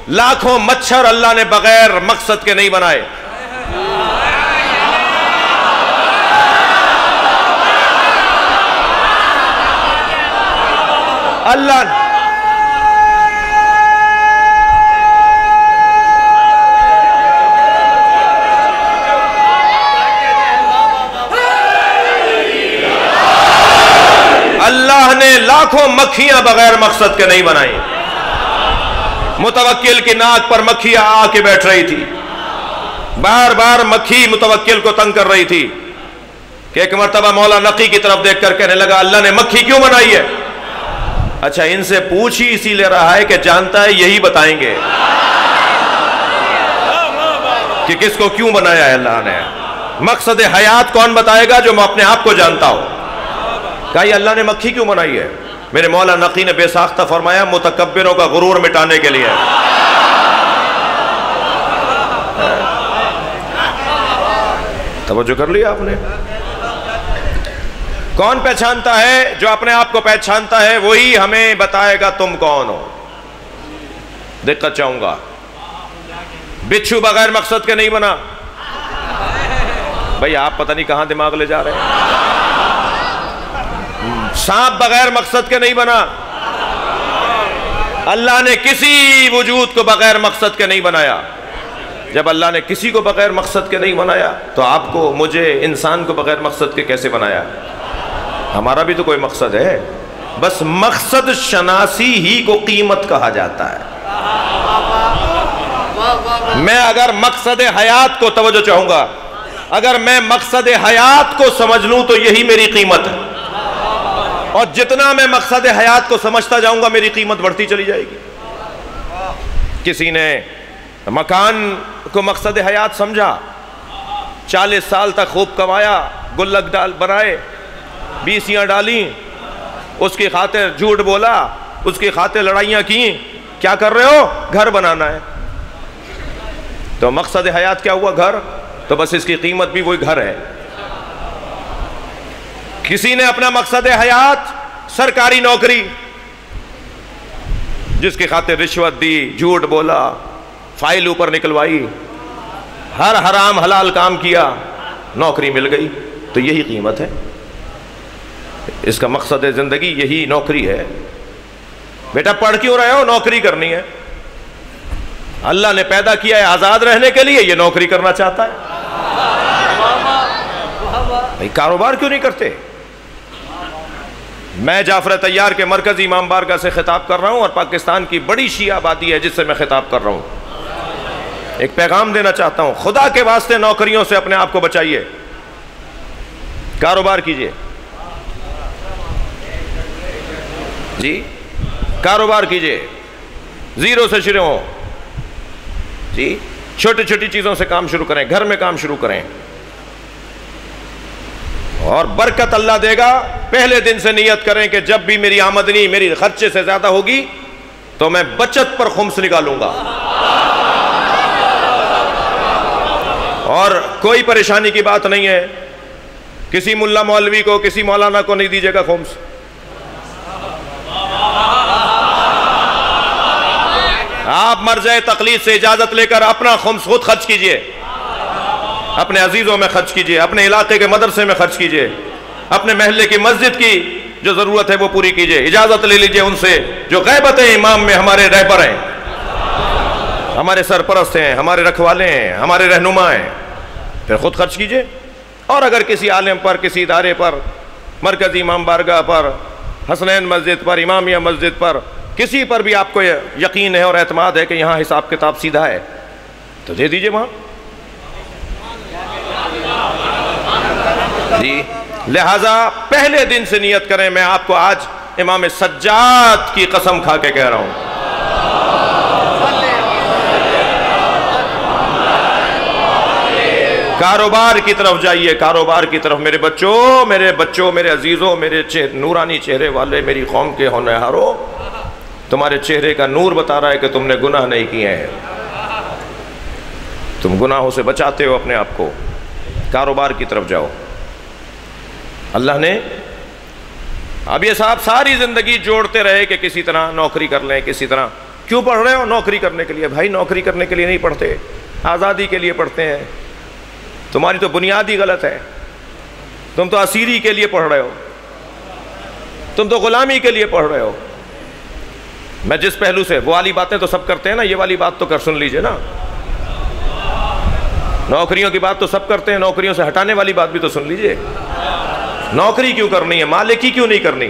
لاکھوں مچھر اللہ نے بغیر مقصد کے نہیں بنائے. اللہ نے لاکھوں مکھیاں بغیر مقصد کے نہیں بنائی. متوکل کی ناک پر مکھی آ کے بیٹھ رہی تھی. بار بار مکھی متوکل کو تنگ کر رہی تھی کہ ایک مرتبہ مولا نقی کی طرف دیکھ کر کہنے لگا اللہ نے مکھی کیوں بنائی ہے؟ اچھا ان سے پوچھ ہی اسی لے رہا ہے کہ جانتا ہے یہی بتائیں گے کہ کس کو کیوں بنایا ہے اللہ نے. مقصد حیات کون بتائے گا؟ جو میں اپنے آپ کو جانتا ہوں. کہا یہ اللہ نے مکھی کیوں بنائی ہے؟ میرے مولا نقی نے بے ساختہ فرمایا متکبروں کا غرور مٹانے کے لیے. توجہ کر لیا آپ نے؟ کون پہچانتا ہے؟ جو اپنے آپ کو پہچانتا ہے وہی ہمیں بتائے گا تم کون ہو. دقت چاہوں گا، بچھو بغیر مقصد کے نہیں بنا. بھئی آپ پتہ نہیں کہاں دماغ لے جا رہے ہیں. سانپ بغیر مقصد کے نہیں بنا. اللہ نے کسی وجود کو بغیر مقصد کے نہیں بنایا. جب اللہ نے کسی کو بغیر مقصد کے نہیں بنایا تو آپ کو، مجھے، انسان کو بغیر مقصد کے کیسے بنایا؟ ہمارا بھی تو کوئی مقصد ہے. بس مقصد شناسی ہی کو قیمت کہا جاتا ہے. میں اگر مقصد حیات کو، توجہ چاہوں گا، اگر میں مقصد حیات کو سمجھ لوں تو یہی میری قیمت ہے. اور جتنا میں مقصد حیات کو سمجھتا جاؤں گا میری قیمت بڑھتی چلی جائے گی. کسی نے مکان کو مقصد حیات سمجھا، 40 سال تک خوب کمایا، گلک بنائے، بیسیاں ڈالیں، اس کی خاطر جھوٹ بولا، اس کی خاطر لڑائیاں کی. کیا کر رہے ہو؟ گھر بنانا ہے. تو مقصد حیات کیا ہوا؟ گھر. تو بس اس کی قیمت بھی وہی گھر ہے. کسی نے اپنا مقصد حیات سرکاری نوکری، جس کی خاطر رشوت دی، جھوٹ بولا، فائل اوپر نکلوائی، ہر حرام حلال کام کیا، نوکری مل گئی، تو یہی قیمت ہے، اس کا مقصد زندگی یہی نوکری ہے۔ بیٹا پڑھ کیوں رہے ہو؟ نوکری کرنی ہے۔ اللہ نے پیدا کیا ہے آزاد رہنے کے لیے، یہ نوکری کرنا چاہتا ہے۔ بھائی کاروبار کیوں نہیں کرتے؟ میں جعفر طیار کے مرکزی امام بارگاہ سے خطاب کر رہا ہوں، اور پاکستان کی بڑی شیعہ آبادی ہے جس سے میں خطاب کر رہا ہوں۔ ایک پیغام دینا چاہتا ہوں، خدا کے واسطے نوکریوں سے اپنے آپ کو بچائیے، کاروبار کیجئے، جی کاروبار کیجئے، زیرو سے شروع ہو، جی چھوٹی چھوٹی چیزوں سے کام شروع کریں، گھر میں کام شروع کریں، اور برکت اللہ دے گا۔ پہلے دن سے نیت کریں کہ جب بھی میری آمدنی میری خرچے سے زیادہ ہوگی تو میں بچت پر خمس نکالوں گا، اور کوئی پریشانی کی بات نہیں ہے، کسی ملا مولوی کو کسی مولانا کو نہیں دیجیے گا خمس، آپ مرجع تقلید سے اجازت لے کر اپنا خمس خود خرچ کیجئے، اپنے عزیزوں میں خرچ کیجئے، اپنے علاقے کے مدرسے میں خرچ کیجئے، اپنے محلے کی مسجد کی جو ضرورت ہے وہ پوری کیجئے، اجازت لے لیجئے ان سے جو غیبت امام میں ہمارے رہبر ہیں، ہمارے سرپرست ہیں، ہمارے رکھوالے ہیں، ہمارے رہنما ہیں، پھر خود خرچ کیجئے۔ اور اگر کسی عالم پر، کسی ادارے پر، مرکزی امام بارگاہ پر، حسنین مسجد پر، امامیہ مسجد پر، کسی پر بھی آپ کو یقین ہے اور اعتماد ہے کہ یہاں حساب کتاب سیدھا ہے تو دے دیجئے وہاں، جی لہٰذا پہلے دن سے نیت کریں۔ میں آپ کو آج امام سجاد کی قسم کھا کے کہہ رہا ہوں، کاروبار کی طرف جائیے، کاروبار کی طرف۔ میرے بچوں، میرے عزیزوں، میرے نورانی چہرے والے، میری قوم کے ہونہاروں، تمہارے چہرے کا نور بتا رہا ہے کہ تم نے گناہ نہیں کیے ہیں، تم گناہوں سے بچاتے ہو اپنے آپ کو، کاروبار کی طرف جاؤ۔ اللہ نے اب یہ صاحب ساری زندگی جوڑتے رہے کہ کسی طرح نوکری کر لیں، کسی طرح۔ کیوں پڑھ رہے ہو؟ نوکری کرنے کے لیے۔ بھائی نوکری کرنے کے لیے نہیں پڑھتے، آزادی کے لیے پڑھتے ہیں۔ تمہاری تو بنیاد ہی غلط ہے، تم تو اسیری کے لیے پڑھ رہے ہو، تم تو غلامی کے لیے پڑھ رہے ہو۔ میں جس پہلو سے، وہ والی باتیں تو سب کرتے ہیں نا، یہ والی بات تو کر سن لیجئے نا، نوکریوں کی بات تو سب کرتے ہیں، نوکریوں سے ہٹانے والی بات بھی تو سن لیجئے۔ نوکری کیوں کرنی ہے؟ مالکی کیوں نہیں کرنی؟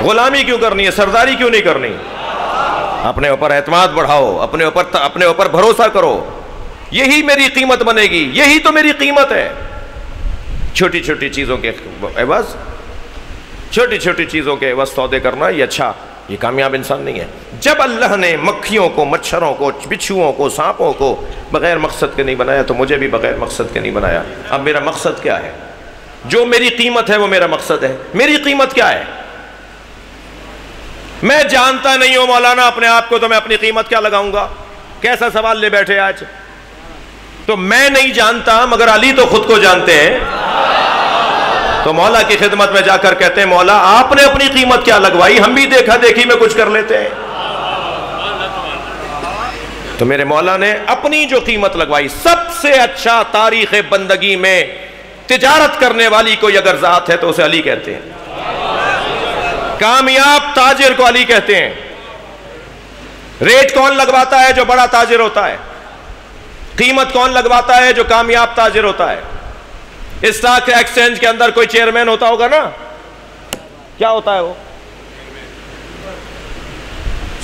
غلامی کیوں کرنی ہے؟ سرداری کیوں نہیں کرنی؟ اپنے اوپر اعتماد بڑھاؤ، اپنے اوپر بھروسہ کرو، یہی میری قیمت بنے گی، یہی تو میری قیمت ہے۔ چھوٹی چھوٹی چیزوں کے عوض، چھوٹی چھوٹی چیزوں کے عوض سودے کرنا، یہ اچھا، یہ کامیاب انسان نہیں ہے۔ جب اللہ نے مکھیوں کو، مچھروں کو، بچھوؤں کو، سانپوں کو بغیر مقصد کے نہیں بنایا تو مجھے بھی بغیر مقصد کے نہیں بنایا۔ اب میرا مقصد کیا ہے؟ جو میری قیمت ہے وہ میرا مقصد ہے۔ میری قیمت کیا ہے؟ میں جانتا نہیں ہوں مولانا اپنے آپ کو، تو میں اپنی قیمت کیا لگاؤں گا؟ کیسا سوال لے بیٹھے آج؟ تو میں نہیں جانتا مگر علی تو خود کو جانتے ہیں، تو مولا کی خدمت میں جا کر کہتے ہیں مولا آپ نے اپنی قیمت کیا لگوائی، ہم بھی دیکھا دیکھی میں کچھ کر لیتے ہیں۔ تو میرے مولا نے اپنی جو قیمت لگوائی، سب سے اچھا تاریخ بندگی میں تجارت کرنے والی کوئی اگر ذات ہے تو اسے علی کہتے ہیں، کامیاب تاجر کو علی کہتے ہیں۔ ریٹ کون لگواتا ہے؟ جو بڑا تاجر ہوتا ہے۔ قیمت کون لگواتا ہے؟ جو کامیاب تاجر ہوتا ہے۔ اسٹاک ایکسچینج کے اندر کوئی چیئرمین ہوتا ہوگا نا، کیا ہوتا ہے وہ؟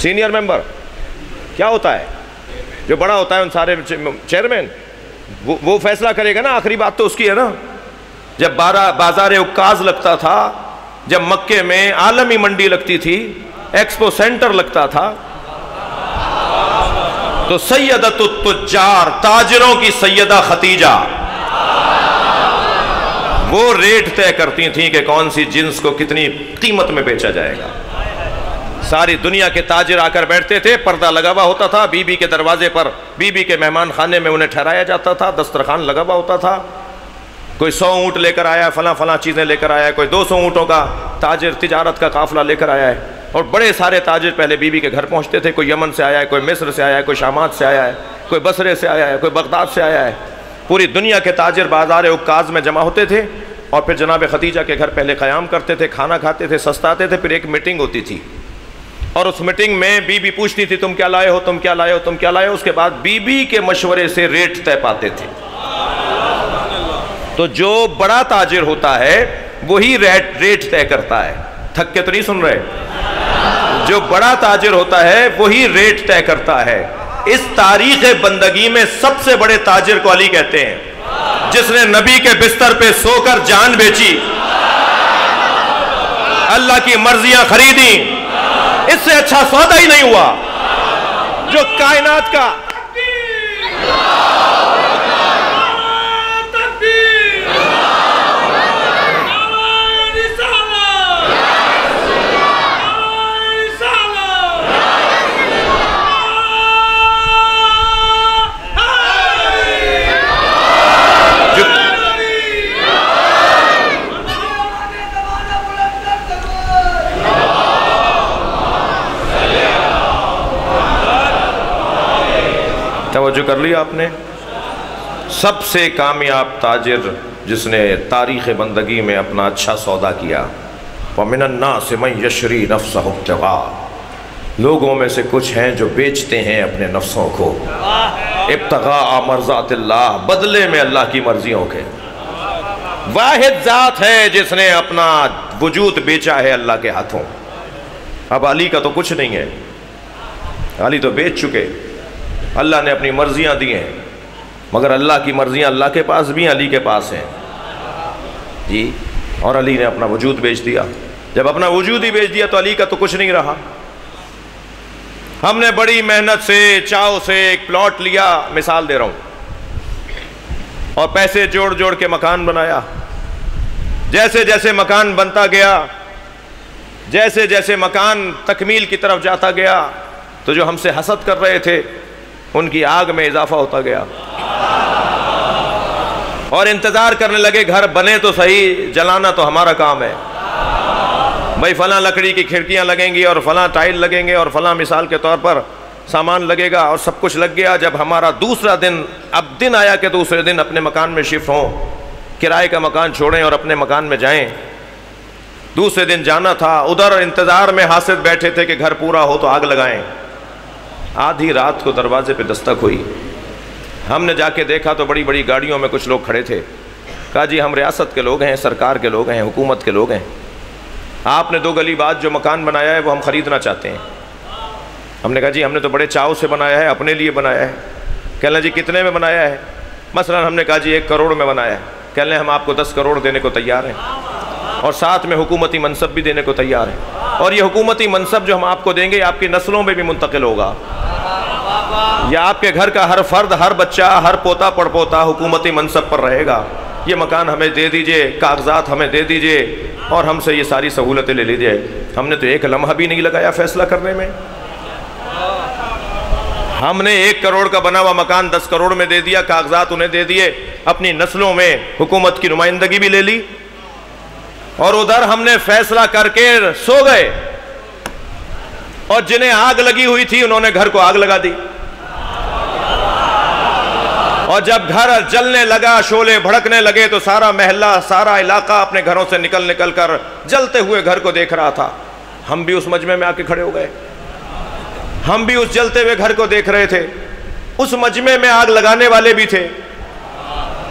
سینئر ممبر کیا ہوتا ہے؟ جو بڑا ہوتا ہے ان سارے چیئرمین، وہ فیصلہ کرے گا نا، آخری بات تو اس کی ہے نا۔ جب بازار عکاظ لگتا تھا، جب مکے میں عالمی منڈی لگتی تھی، ایکسپو سینٹر لگتا تھا، تو سیدۃ التجار، تاجروں کی سیدہ ختیجہ، وہ ریٹ طے کرتی تھیں کہ کون سی جنس کو کتنی قیمت میں بیچا جائے گا۔ ساری دنیا کے تاجر آ کر بیٹھتے تھے، پردہ لگا ہوا ہوتا تھا، بی بی کے دروازے پر، بی بی کے مہمان خانے میں انہیں ٹھہرایا جاتا تھا، دسترخوان لگا ہوا ہوتا تھا۔ کوئی 100 اونٹ لے کر آیا، فلاں چیزیں لے کر آیا ہے، کوئی 200 اونٹوں کا تاجر تجارت کا قافلہ لے کر آیا ہے، اور بڑے سارے تاجر پہلے بی بی کے گھر پہنچتے تھے، کوئی یمن سے آیا ہے، کوئی مصر سے آیا ہے، کوئی شامات سے آیا ہے، کوئی بصرے سے آیا ہے، کوئی بغداد سے آیا ہے۔ پوری دنیا کے تاجر بازار عکاظ میں جمع ہوتے تھے اور پھر جناب خدیجہ کے گھر پہلے قیام کرتے تھے، کھانا کھاتے تھے، سستاتے تھے، پھر ایک میٹنگ ہوتی تھی اور اس میٹنگ میں بی بی پوچھتی تھی تم کیا لائے ہو، تم کیا لائے ہو، تم کیا لائے ہو۔ اس کے بعد بی بی کے مشورے سے ریٹ طے پاتے تھے۔ تو جو بڑا تاجر ہوتا ہے وہی ریٹ طے کرتا ہے۔ تھک کے تو نہیں سن رہے؟ جو بڑا تاجر ہوتا ہے وہی ریٹ طے کرتا ہے۔ اس تاریخ بندگی میں سب سے بڑے تاجر کو علی کہتے ہیں، جس نے نبی کے بستر پہ سو کر جان بیچی، اللہ کی مرضیاں خریدیں، اس سے اچھا سودا ہی نہیں ہوا۔ جو کائنات کا توجہ کر لیا آپ نے؟ سب سے کامیاب تاجر جس نے تاریخ بندگی میں اپنا اچھا سودا کیا، وَمِنَ النَّاسِ مَن يَشْرِي نَفْسَهُ ابْتِغَاءَ، لوگوں میں سے کچھ ہیں جو بیچتے ہیں اپنے نفسوں کو ابتغاء مرضات اللہ، بدلے میں اللہ کی مرضیوں کے۔ واحد ذات ہے جس نے اپنا وجود بیچا ہے اللہ کے ہاتھوں۔ اب علی کا تو کچھ نہیں ہے، علی تو بیچ چکے، اللہ نے اپنی مرضیاں دی ہیں، مگر اللہ کی مرضیاں اللہ کے پاس بھی ہیں، علی کے پاس ہیں جی۔ اور علی نے اپنا وجود بیچ دیا۔ جب اپنا وجود ہی بیچ دیا تو علی کا تو کچھ نہیں رہا۔ ہم نے بڑی محنت سے چاؤ سے ایک پلاٹ لیا، مثال دے رہا ہوں، اور پیسے جوڑ جوڑ کے مکان بنایا۔ جیسے جیسے مکان بنتا گیا، جیسے جیسے مکان تکمیل کی طرف جاتا گیا، تو جو ہم سے حسد کر رہے تھے ان کی آگ میں اضافہ ہوتا گیا، اور انتظار کرنے لگے گھر بنے تو صحیح، جلانا تو ہمارا کام ہے۔ بھائی فلاں لکڑی کی کھڑکیاں لگیں گی اور فلاں ٹائل لگیں گے اور فلاں مثال کے طور پر سامان لگے گا، اور سب کچھ لگ گیا۔ جب ہمارا دوسرا دن، اب دن آیا کہ دوسرے دن اپنے مکان میں شفٹ ہوں، کرائے کا مکان چھوڑیں اور اپنے مکان میں جائیں۔ دوسرے دن جانا تھا، ادھر انتظار میں حاسد بیٹھے تھے کہ گھر پورا ہو تو آگ لگائیں۔ آدھی رات کو دروازے پہ دستک ہوئی، ہم نے جا کے دیکھا تو بڑی بڑی گاڑیوں میں کچھ لوگ کھڑے تھے۔ کہا جی ہم ریاست کے لوگ ہیں، سرکار کے لوگ ہیں، حکومت کے لوگ ہیں، آپ نے 2 گلی بعد جو مکان بنایا ہے وہ ہم خریدنا چاہتے ہیں۔ ہم نے کہا جی ہم نے تو بڑے چاؤ سے بنایا ہے، اپنے لیے بنایا ہے۔ کہنے جی کتنے میں بنایا ہے؟ مثلا ہم نے کہا جی 1 کروڑ میں بنایا ہے۔ کہنے ہم آپ کو 10 کروڑ دینے کو تیار ہیں، اور ساتھ میں حکومتی منصب بھی دینے کو تیار ہیں، اور یہ حکومتی منصب جو ہم آپ کو دیں گے آپ کی نسلوں میں بھی منتقل ہوگا، یا آپ کے گھر کا ہر فرد، ہر بچہ، ہر پوتا پڑ پوتا حکومتی منصب پر رہے گا۔ یہ مکان ہمیں دے دیجئے، کاغذات ہمیں دے دیجئے، اور ہم سے یہ ساری سہولتیں لے لیجئے۔ ہم نے تو ایک لمحہ بھی نہیں لگایا فیصلہ کرنے میں۔ ہم نے 1 کروڑ کا بنا ہوا مکان 10 کروڑ میں دے دیا، کاغذات انہیں دے دیے، اپنی نسلوں میں حکومت کی نمائندگی بھی لے لی، اور ادھر ہم نے فیصلہ کر کے سو گئے، اور جنہیں آگ لگی ہوئی تھی انہوں نے گھر کو آگ لگا دی، اور جب گھر جلنے لگا، شعلے بھڑکنے لگے، تو سارا محلہ، سارا علاقہ اپنے گھروں سے نکل نکل کر جلتے ہوئے گھر کو دیکھ رہا تھا۔ ہم بھی اس مجمع میں آ کے کھڑے ہو گئے، ہم بھی اس جلتے ہوئے گھر کو دیکھ رہے تھے۔ اس مجمع میں آگ لگانے والے بھی تھے،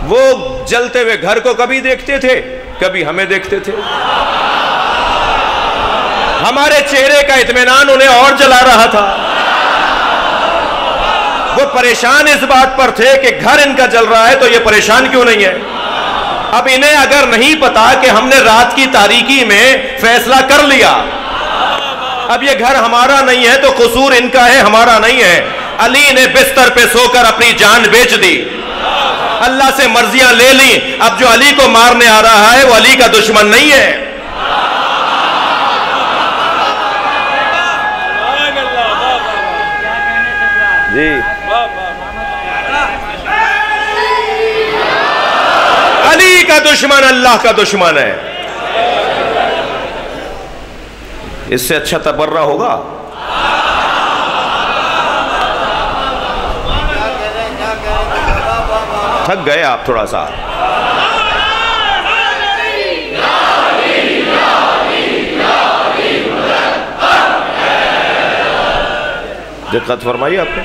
وہ جلتے ہوئے گھر کو کبھی دیکھتے تھے، کبھی ہمیں دیکھتے تھے۔ ہمارے چہرے کا اطمینان انہیں اور جلا رہا تھا۔ وہ پریشان اس بات پر تھے کہ گھر ان کا جل رہا ہے تو یہ پریشان کیوں نہیں ہے۔ اب انہیں اگر نہیں پتا کہ ہم نے رات کی تاریکی میں فیصلہ کر لیا، اب یہ گھر ہمارا نہیں ہے تو قصور ان کا ہے، ہمارا نہیں ہے۔ علی نے بستر پہ سو کر اپنی جان بیچ دی، اللہ سے مرضیاں لے لی۔ اب جو علی کو مارنے آ رہا ہے وہ علی کا دشمن نہیں ہے۔ جی علی کا دشمن اللہ کا دشمن ہے۔ اس سے اچھا تبرہ ہوگا؟ تھک گئے آپ تھوڑا سا؟ دقت فرمائی آپ نے؟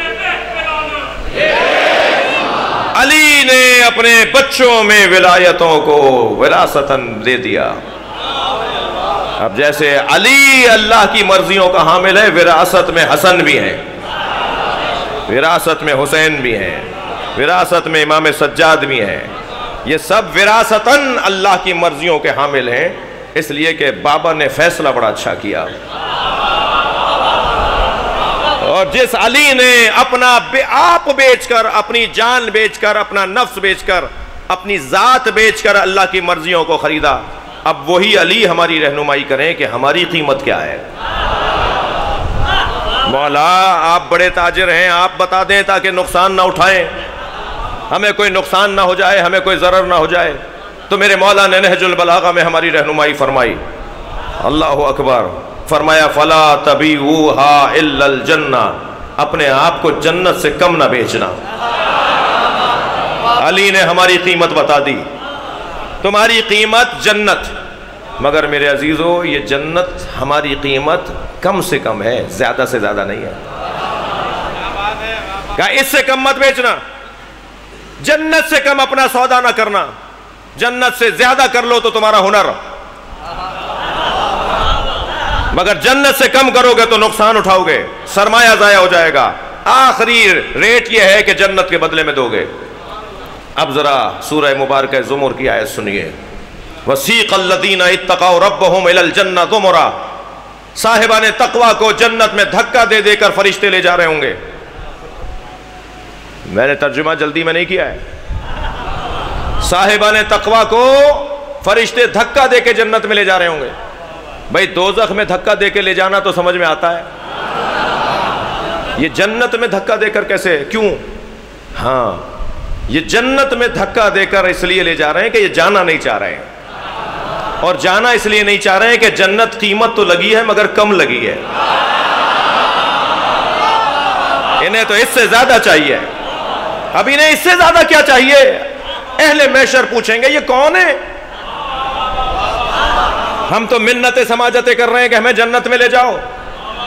علی نے اپنے بچوں میں ولایتوں کو وراثتاً دے دیا. اب جیسے علی اللہ کی مرضیوں کا حامل ہے، وراثت میں حسن بھی ہیں، وراثت میں حسین بھی ہیں، وراثت میں امام سجاد بھی ہیں. یہ سب وراثتاً اللہ کی مرضیوں کے حامل ہیں، اس لیے کہ بابا نے فیصلہ بڑا اچھا کیا. اور جس علی نے اپنا آپ بیچ کر، اپنی جان بیچ کر، اپنا نفس بیچ کر، اپنی ذات بیچ کر اللہ کی مرضیوں کو خریدا، اب وہی علی ہماری رہنمائی کریں کہ ہماری قیمت کیا ہے. مولا آپ بڑے تاجر ہیں، آپ بتا دیں تاکہ نقصان نہ اٹھائیں، ہمیں کوئی نقصان نہ ہو جائے، ہمیں کوئی ضرر نہ ہو جائے. تو میرے مولا نے نہج البلاغہ میں ہماری رہنمائی فرمائی. اللہ اکبر. فرمایا فلا تبیعوها الا الجنہ، اپنے آپ کو جنت سے کم نہ بیچنا. علی نے ہماری قیمت بتا دی، تمہاری قیمت جنت. مگر میرے عزیزو، یہ جنت ہماری قیمت کم سے کم ہے، زیادہ سے زیادہ نہیں ہے. کہا اس سے کم مت بیچنا، جنت سے کم اپنا سودا نہ کرنا. جنت سے زیادہ کر لو تو تمہارا ہنر، مگر جنت سے کم کرو گے تو نقصان اٹھاؤ گے، سرمایہ ضائع ہو جائے گا. آخری ریٹ یہ ہے کہ جنت کے بدلے میں دو گے. اب ذرا سورہ مبارکہ زمر کی آیت سنیے. وَسِيقَ الَّذِينَ اتَّقَوْا رَبَّهُمْ إِلَى الْجَنَّةِ زُمُرًا. صاحبان تقوی کو جنت میں دھکا دے دے کر فرشتے لے جا رہے ہوں گے. میں نے ترجمہ جلدی میں نہیں کیا ہے. صاحبان تقوی کو فرشتے دھکا دے کے جنت میں لے جا رہے ہوں گے. بھئی دوزخ میں دھکا دے کے لے جانا تو سمجھ میں آتا ہے، یہ جنت میں دھکا دے کر کیسے؟ کیوں؟ ہاں، یہ جنت میں دھکا دے کر اس لیے لے جا رہے ہیں کہ یہ جانا نہیں چاہ رہے ہیں. اور جانا اس لیے نہیں چاہ رہے ہیں کہ جنت قیمت تو لگی ہے مگر کم لگی ہے، انہیں تو اس سے زیادہ چاہیے. اب انہیں اس سے زیادہ کیا چاہیے؟ اہل محشر پوچھیں گے یہ کون ہے؟ ہم تو منتیں سماجتیں کر رہے ہیں کہ ہمیں جنت میں لے جاؤ.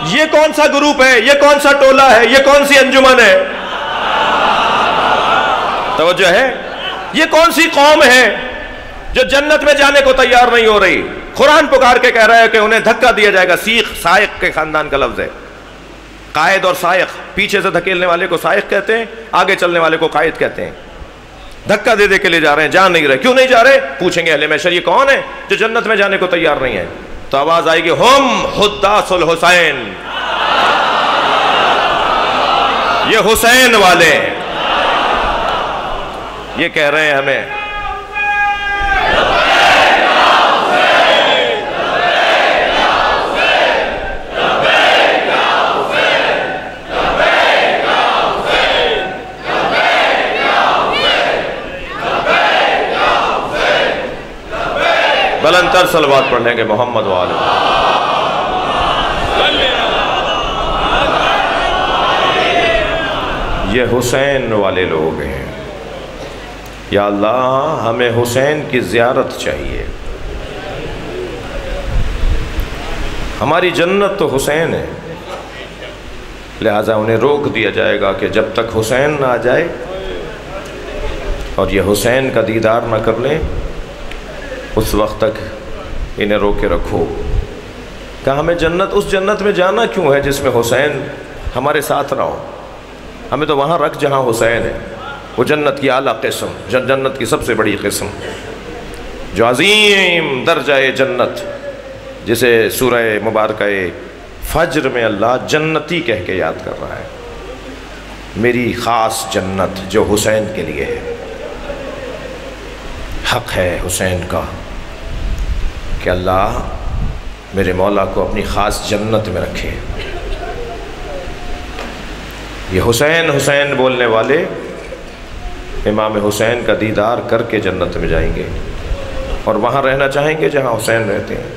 یہ کون سا گروپ ہے؟ یہ کون سا ٹولہ ہے؟ یہ کون سی انجمن ہے؟ توجہ ہے؟ یہ کون سی قوم ہے جو جنت میں جانے کو تیار نہیں ہو رہی؟ قرآن پکار کے کہہ رہا ہے کہ انہیں دھکا دیا جائے گا. سیخ سائق کے خاندان کا لفظ ہے. قائد اور سائق، پیچھے سے دھکیلنے والے کو سائق کہتے ہیں، آگے چلنے والے کو قائد کہتے ہیں. دھکا دے دے کے لے جا رہے ہیں، جان نہیں رہے. کیوں نہیں جا رہے؟ پوچھیں گے اہل محشر یہ کون ہے جو جنت میں جانے کو تیار نہیں ہے. تو آواز آئے گی ہم حداث الحسین، یہ حسین والے ہیں. یہ کہہ رہے ہیں ہمیں بلند تر صلوات پڑھ لیں گے محمد والے. یہ حسین والے لوگ ہیں. یا اللہ ہمیں حسین کی زیارت چاہیے. ہماری جنت تو حسین ہے، لہٰذا انہیں روک دیا جائے گا کہ جب تک حسین نہ آ جائے اور یہ حسین کا دیدار نہ کر لیں اس وقت تک انہیں روکے رکھو. کہ ہمیں جنت، اس جنت میں جانا کیوں ہے جس میں حسین ہمارے ساتھ نہ ہو؟ ہمیں تو وہاں رکھ جہاں حسین ہے. وہ جنت کی اعلیٰ قسم، جنت کی سب سے بڑی قسم، جو عظیم درجہ جنت، جسے سورہ مبارکہ فجر میں اللہ جنتی کہہ کے یاد کر رہا ہے. میری خاص جنت جو حسین کے لیے ہے. حق ہے حسین کا کہ اللہ میرے مولا کو اپنی خاص جنت میں رکھے. یہ حسین حسین بولنے والے امام حسین کا دیدار کر کے جنت میں جائیں گے اور وہاں رہنا چاہیں گے جہاں حسین رہتے ہیں.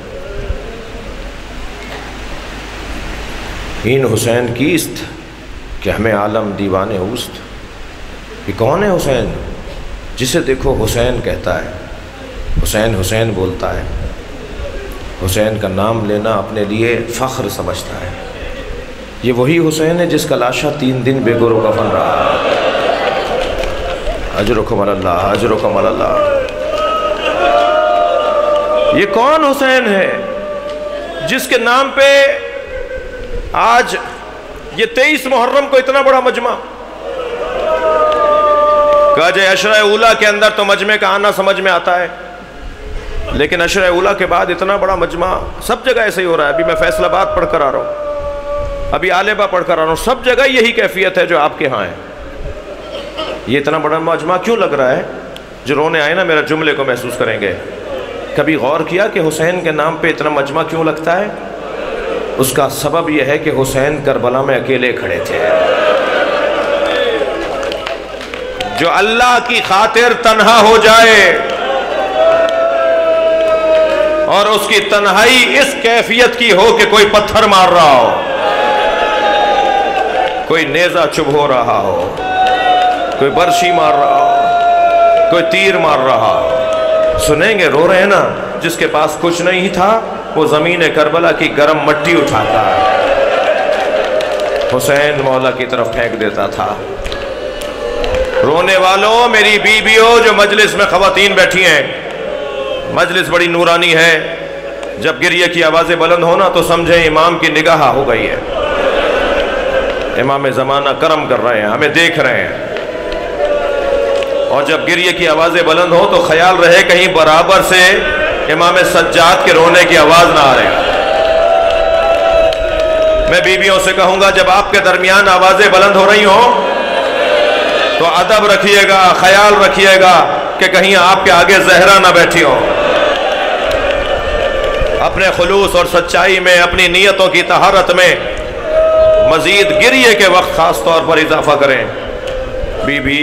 این حسین کیست کہ ہمیں عالم دیوان اوست. یہ کون ہے حسین؟ جسے دیکھو حسین کہتا ہے، حسین حسین بولتا ہے، حسین کا نام لینا اپنے لیے فخر سمجھتا ہے. یہ وہی حسین ہے جس کا لاشا 3 دن بے گور و کفن رہا. اجرکم اللہ، اجرکم اللہ. یہ کون حسین ہے جس کے نام پہ آج یہ 23 محرم کو اتنا بڑا مجمع؟ کہا جائے عشرہ اولیٰ کے اندر تو مجمع کا آنا سمجھ میں آتا ہے، لیکن عشرہ اولیٰ کے بعد اتنا بڑا مجمع سب جگہ ایسے ہی ہو رہا ہے. ابھی میں فیصل آباد پڑھ کر آ رہا ہوں، ابھی آلیبا پڑھ کر آ رہا ہوں، سب جگہ یہی کیفیت ہے جو آپ کے ہاں ہے. یہ اتنا بڑا مجمع کیوں لگ رہا ہے؟ جو رونے آئے نا میرا جملے کو محسوس کریں گے. کبھی غور کیا کہ حسین کے نام پہ اتنا مجمع کیوں لگتا ہے؟ اس کا سبب یہ ہے کہ حسین کربلا میں اکیلے کھڑے تھے. جو اللہ کی خاطر تنہا ہو جائے اور اس کی تنہائی اس کیفیت کی ہو کہ کوئی پتھر مار رہا ہو، کوئی نیزہ چبھو رہا ہو، کوئی برشی مار رہا ہو، کوئی تیر مار رہا ہو، سنیں گے رو رہے ہیں نا. جس کے پاس کچھ نہیں تھا وہ زمین کربلا کی گرم مٹی اٹھاتا حسین مولا کی طرف پھینک دیتا تھا. رونے والوں، میری بیویوں جو مجلس میں خواتین بیٹھی ہیں، مجلس بڑی نورانی ہے. جب گریہ کی آوازیں بلند ہونا تو سمجھیں امام کی نگاہ ہو گئی ہے. امام زمانہ کرم کر رہے ہیں، ہمیں دیکھ رہے ہیں. اور جب گریہ کی آوازیں بلند ہو تو خیال رہے کہیں برابر سے امام سجاد کے رونے کی آواز نہ آ رہے. میں بیویوں سے کہوں گا جب آپ کے درمیان آوازیں بلند ہو رہی ہوں تو ادب رکھیے گا، خیال رکھیے گا کہ کہیں آپ کے آگے زہرا نہ بیٹھی ہو. اپنے خلوص اور سچائی میں، اپنی نیتوں کی طہارت میں مزید گریہ کے وقت خاص طور پر اضافہ کریں. بی بی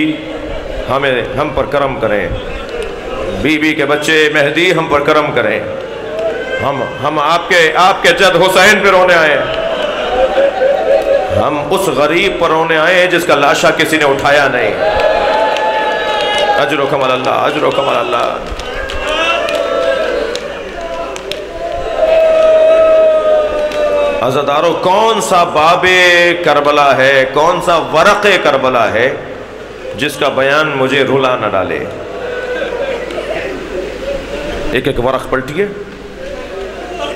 ہم پر کرم کریں، بی بی کے بچے مہدی ہم پر کرم کریں. ہم آپ کے جد حسین پہ رونے آئے ہیں. ہم اس غریب پر رونے آئے ہیں جس کا لاشا کسی نے اٹھایا نہیں. اجرکم اللہ، اجرکم اللہ. عزادارو، کون سا باب کربلا ہے، کون سا ورق کربلا ہے جس کا بیان مجھے رلا نہ ڈالے؟ ایک ایک ورق پلٹیے.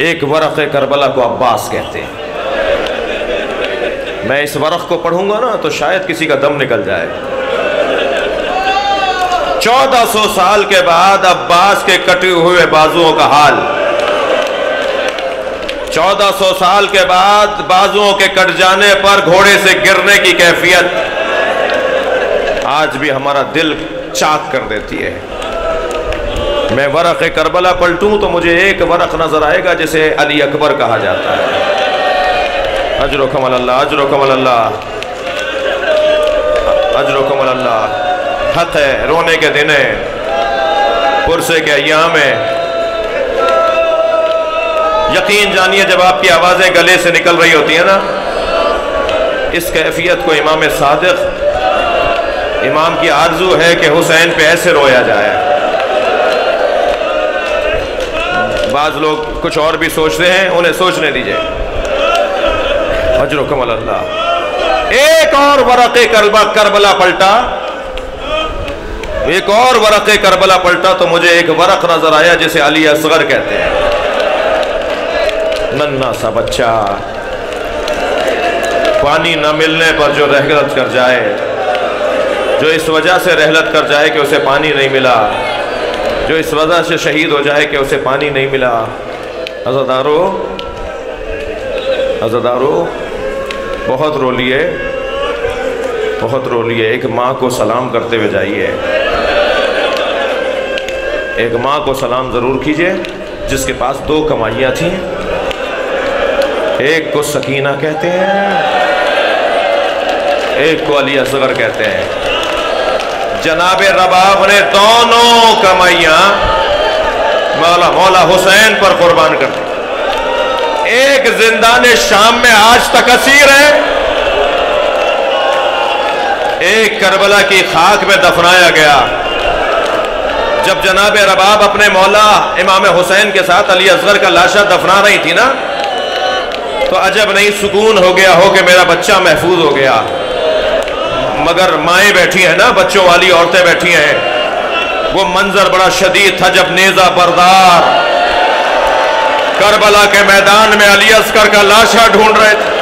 ایک ورق کربلا کو عباس کہتے ہیں. میں اس ورق کو پڑھوں گا نا تو شاید کسی کا دم نکل جائے. 1400 سال کے بعد عباس کے کٹے ہوئے بازوؤں کا حال، 1400 سال کے بعد بازوؤں کے کٹ جانے پر گھوڑے سے گرنے کی کیفیت آج بھی ہمارا دل چاک کر دیتی ہے. میں ورق کربلا پلٹوں تو مجھے ایک ورق نظر آئے گا جسے علی اکبر کہا جاتا ہے. اجرکم اللہ، اجرکم اللہ، اجرکم اللہ. حق ہے، رونے کے دن ہیں، پرسے کے ایام ہیں. یقین جانیے جب آپ کی آوازیں گلے سے نکل رہی ہوتی ہیں نا، اس کیفیت کو امام صادق، امام کی آرزو ہے کہ حسین پہ ایسے رویا جائے. بعض لوگ کچھ اور بھی سوچتے ہیں، انہیں سوچنے دیجئے. اجرکم اللہ. ایک اور ورق کربلا پلٹا، ایک اور ورق کربلا پلٹا تو مجھے ایک ورق نظر آیا جسے علی اصغر کہتے ہیں. ننھا سا بچہ پانی نہ ملنے پر جو رحلت کر جائے، جو اس وجہ سے رحلت کر جائے کہ اسے پانی نہیں ملا، جو اس وجہ سے شہید ہو جائے کہ اسے پانی نہیں ملا. عزادارو، عزادارو، بہت رو لیے، بہت رو لیے. ایک ماں کو سلام کرتے ہوئے جائیے. ایک ماں کو سلام ضرور کیجئے جس کے پاس 2 کمائیاں تھیں. ایک کو سکینہ کہتے ہیں، ایک کو علی اصغر کہتے ہیں. جناب رباب نے دونوں کمائیاں مولا حسین پر قربان کر دی. ایک زندان شام میں آج تک اسیر ہے، ایک کربلا کی خاک میں دفنایا گیا۔ جب جناب رباب اپنے مولا امام حسین کے ساتھ علی اصغر کا لاشا دفنا رہی تھی نا، تو عجب نہیں سکون ہو گیا ہو کہ میرا بچہ محفوظ ہو گیا، مگر مائیں بیٹھی ہیں نا، بچوں والی عورتیں بیٹھی ہیں۔ وہ منظر بڑا شدید تھا جب نیزہ بردار کربلا کے میدان میں علی اصغر کا لاشا ڈھونڈ رہے تھے۔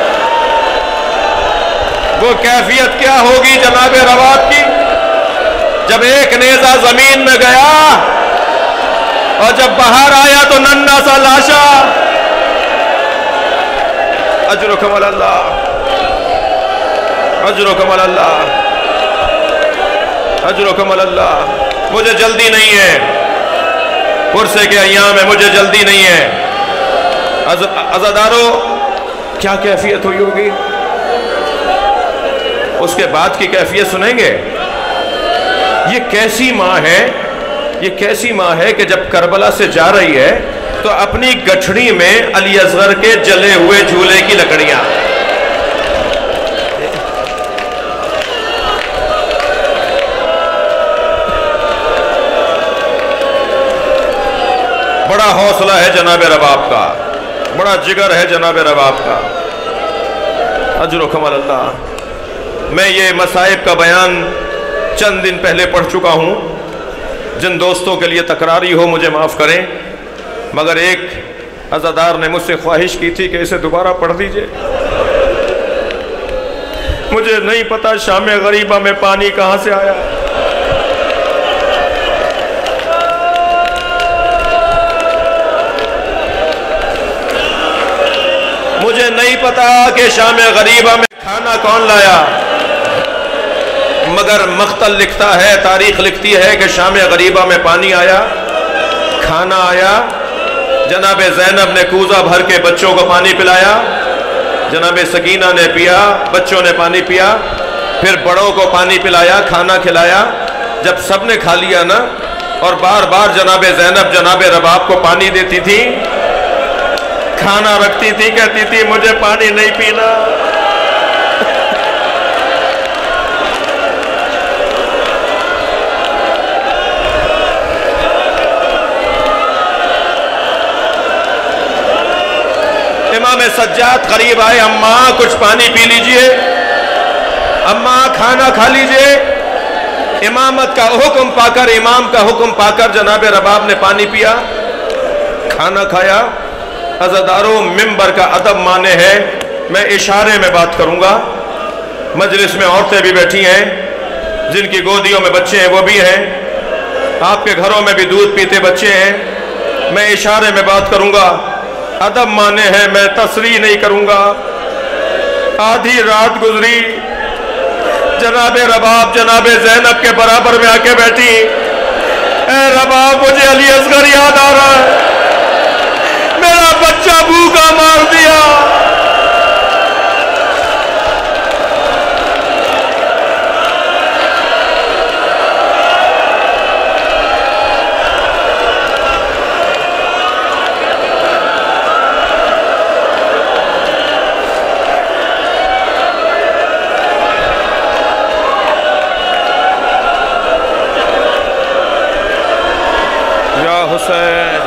وہ کیفیت کیا ہوگی جناب رباب کی، جب ایک نیزہ زمین میں گیا اور جب باہر آیا تو ننھا سا لاشا۔ اجرکم اللہ، اجرکم اللہ، اجرکم اللہ۔ مجھے جلدی نہیں ہے، پرسے کے ایام ہے، مجھے جلدی نہیں ہے۔ عزادارو، کیا کیفیت ہوئی ہوگی؟ اس کے بعد کی کیفیت سنیں گے۔ یہ کیسی ماں ہے، یہ کیسی ماں ہے کہ جب کربلا سے جا رہی ہے تو اپنی گٹھڑی میں علی اصغر کے جلے ہوئے جھولے کی لکڑیاں، بڑا حوصلہ ہے جناب رباب کا، بڑا جگر ہے جناب رباب کا۔ اجرکم اللہ۔ میں یہ مصائب کا بیان چند دن پہلے پڑھ چکا ہوں، جن دوستوں کے لیے تکراری ہو مجھے معاف کریں، مگر ایک عزادار نے مجھ سے خواہش کی تھی کہ اسے دوبارہ پڑھ دیجئے۔ مجھے نہیں پتا شام غریبہ میں پانی کہاں سے آیا، مجھے نہیں پتا کہ شام غریبہ میں کھانا کون لایا، مگر مقتل لکھتا ہے، تاریخ لکھتی ہے کہ شام غریبہ میں پانی آیا، کھانا آیا۔ جناب زینب نے کوزہ بھر کے بچوں کو پانی پلایا، جناب سکینہ نے پیا، بچوں نے پانی پیا، پھر بڑوں کو پانی پلایا، کھانا کھلایا۔ جب سب نے کھا لیا نا، اور بار بار جناب زینب جناب رباب کو پانی دیتی تھی، کھانا رکھتی تھی، کہتی تھی مجھے پانی نہیں پینا۔ امام سجاد قریب آئے، اماں کچھ پانی پی لیجئے، اماں کھانا کھا لیجئے۔ امامت کا حکم پا کر، امام کا حکم پا کر جناب رباب نے پانی پیا، کھانا کھایا۔ عزاداروں، منبر کا ادب مانے ہے، میں اشارے میں بات کروں گا۔ مجلس میں عورتیں بھی بیٹھی ہیں، جن کی گودیوں میں بچے ہیں وہ بھی ہیں، آپ کے گھروں میں بھی دودھ پیتے بچے ہیں، میں اشارے میں بات کروں گا۔ ادب مانے ہیں، میں تصریح نہیں کروں گا۔ آدھی رات گزری، جناب رباب جناب زینب کے برابر میں آ کے بیٹھی، اے رباب مجھے علی اصغر یاد آ رہا ہے، میرا بچہ بھوکا مار دیا۔ حسین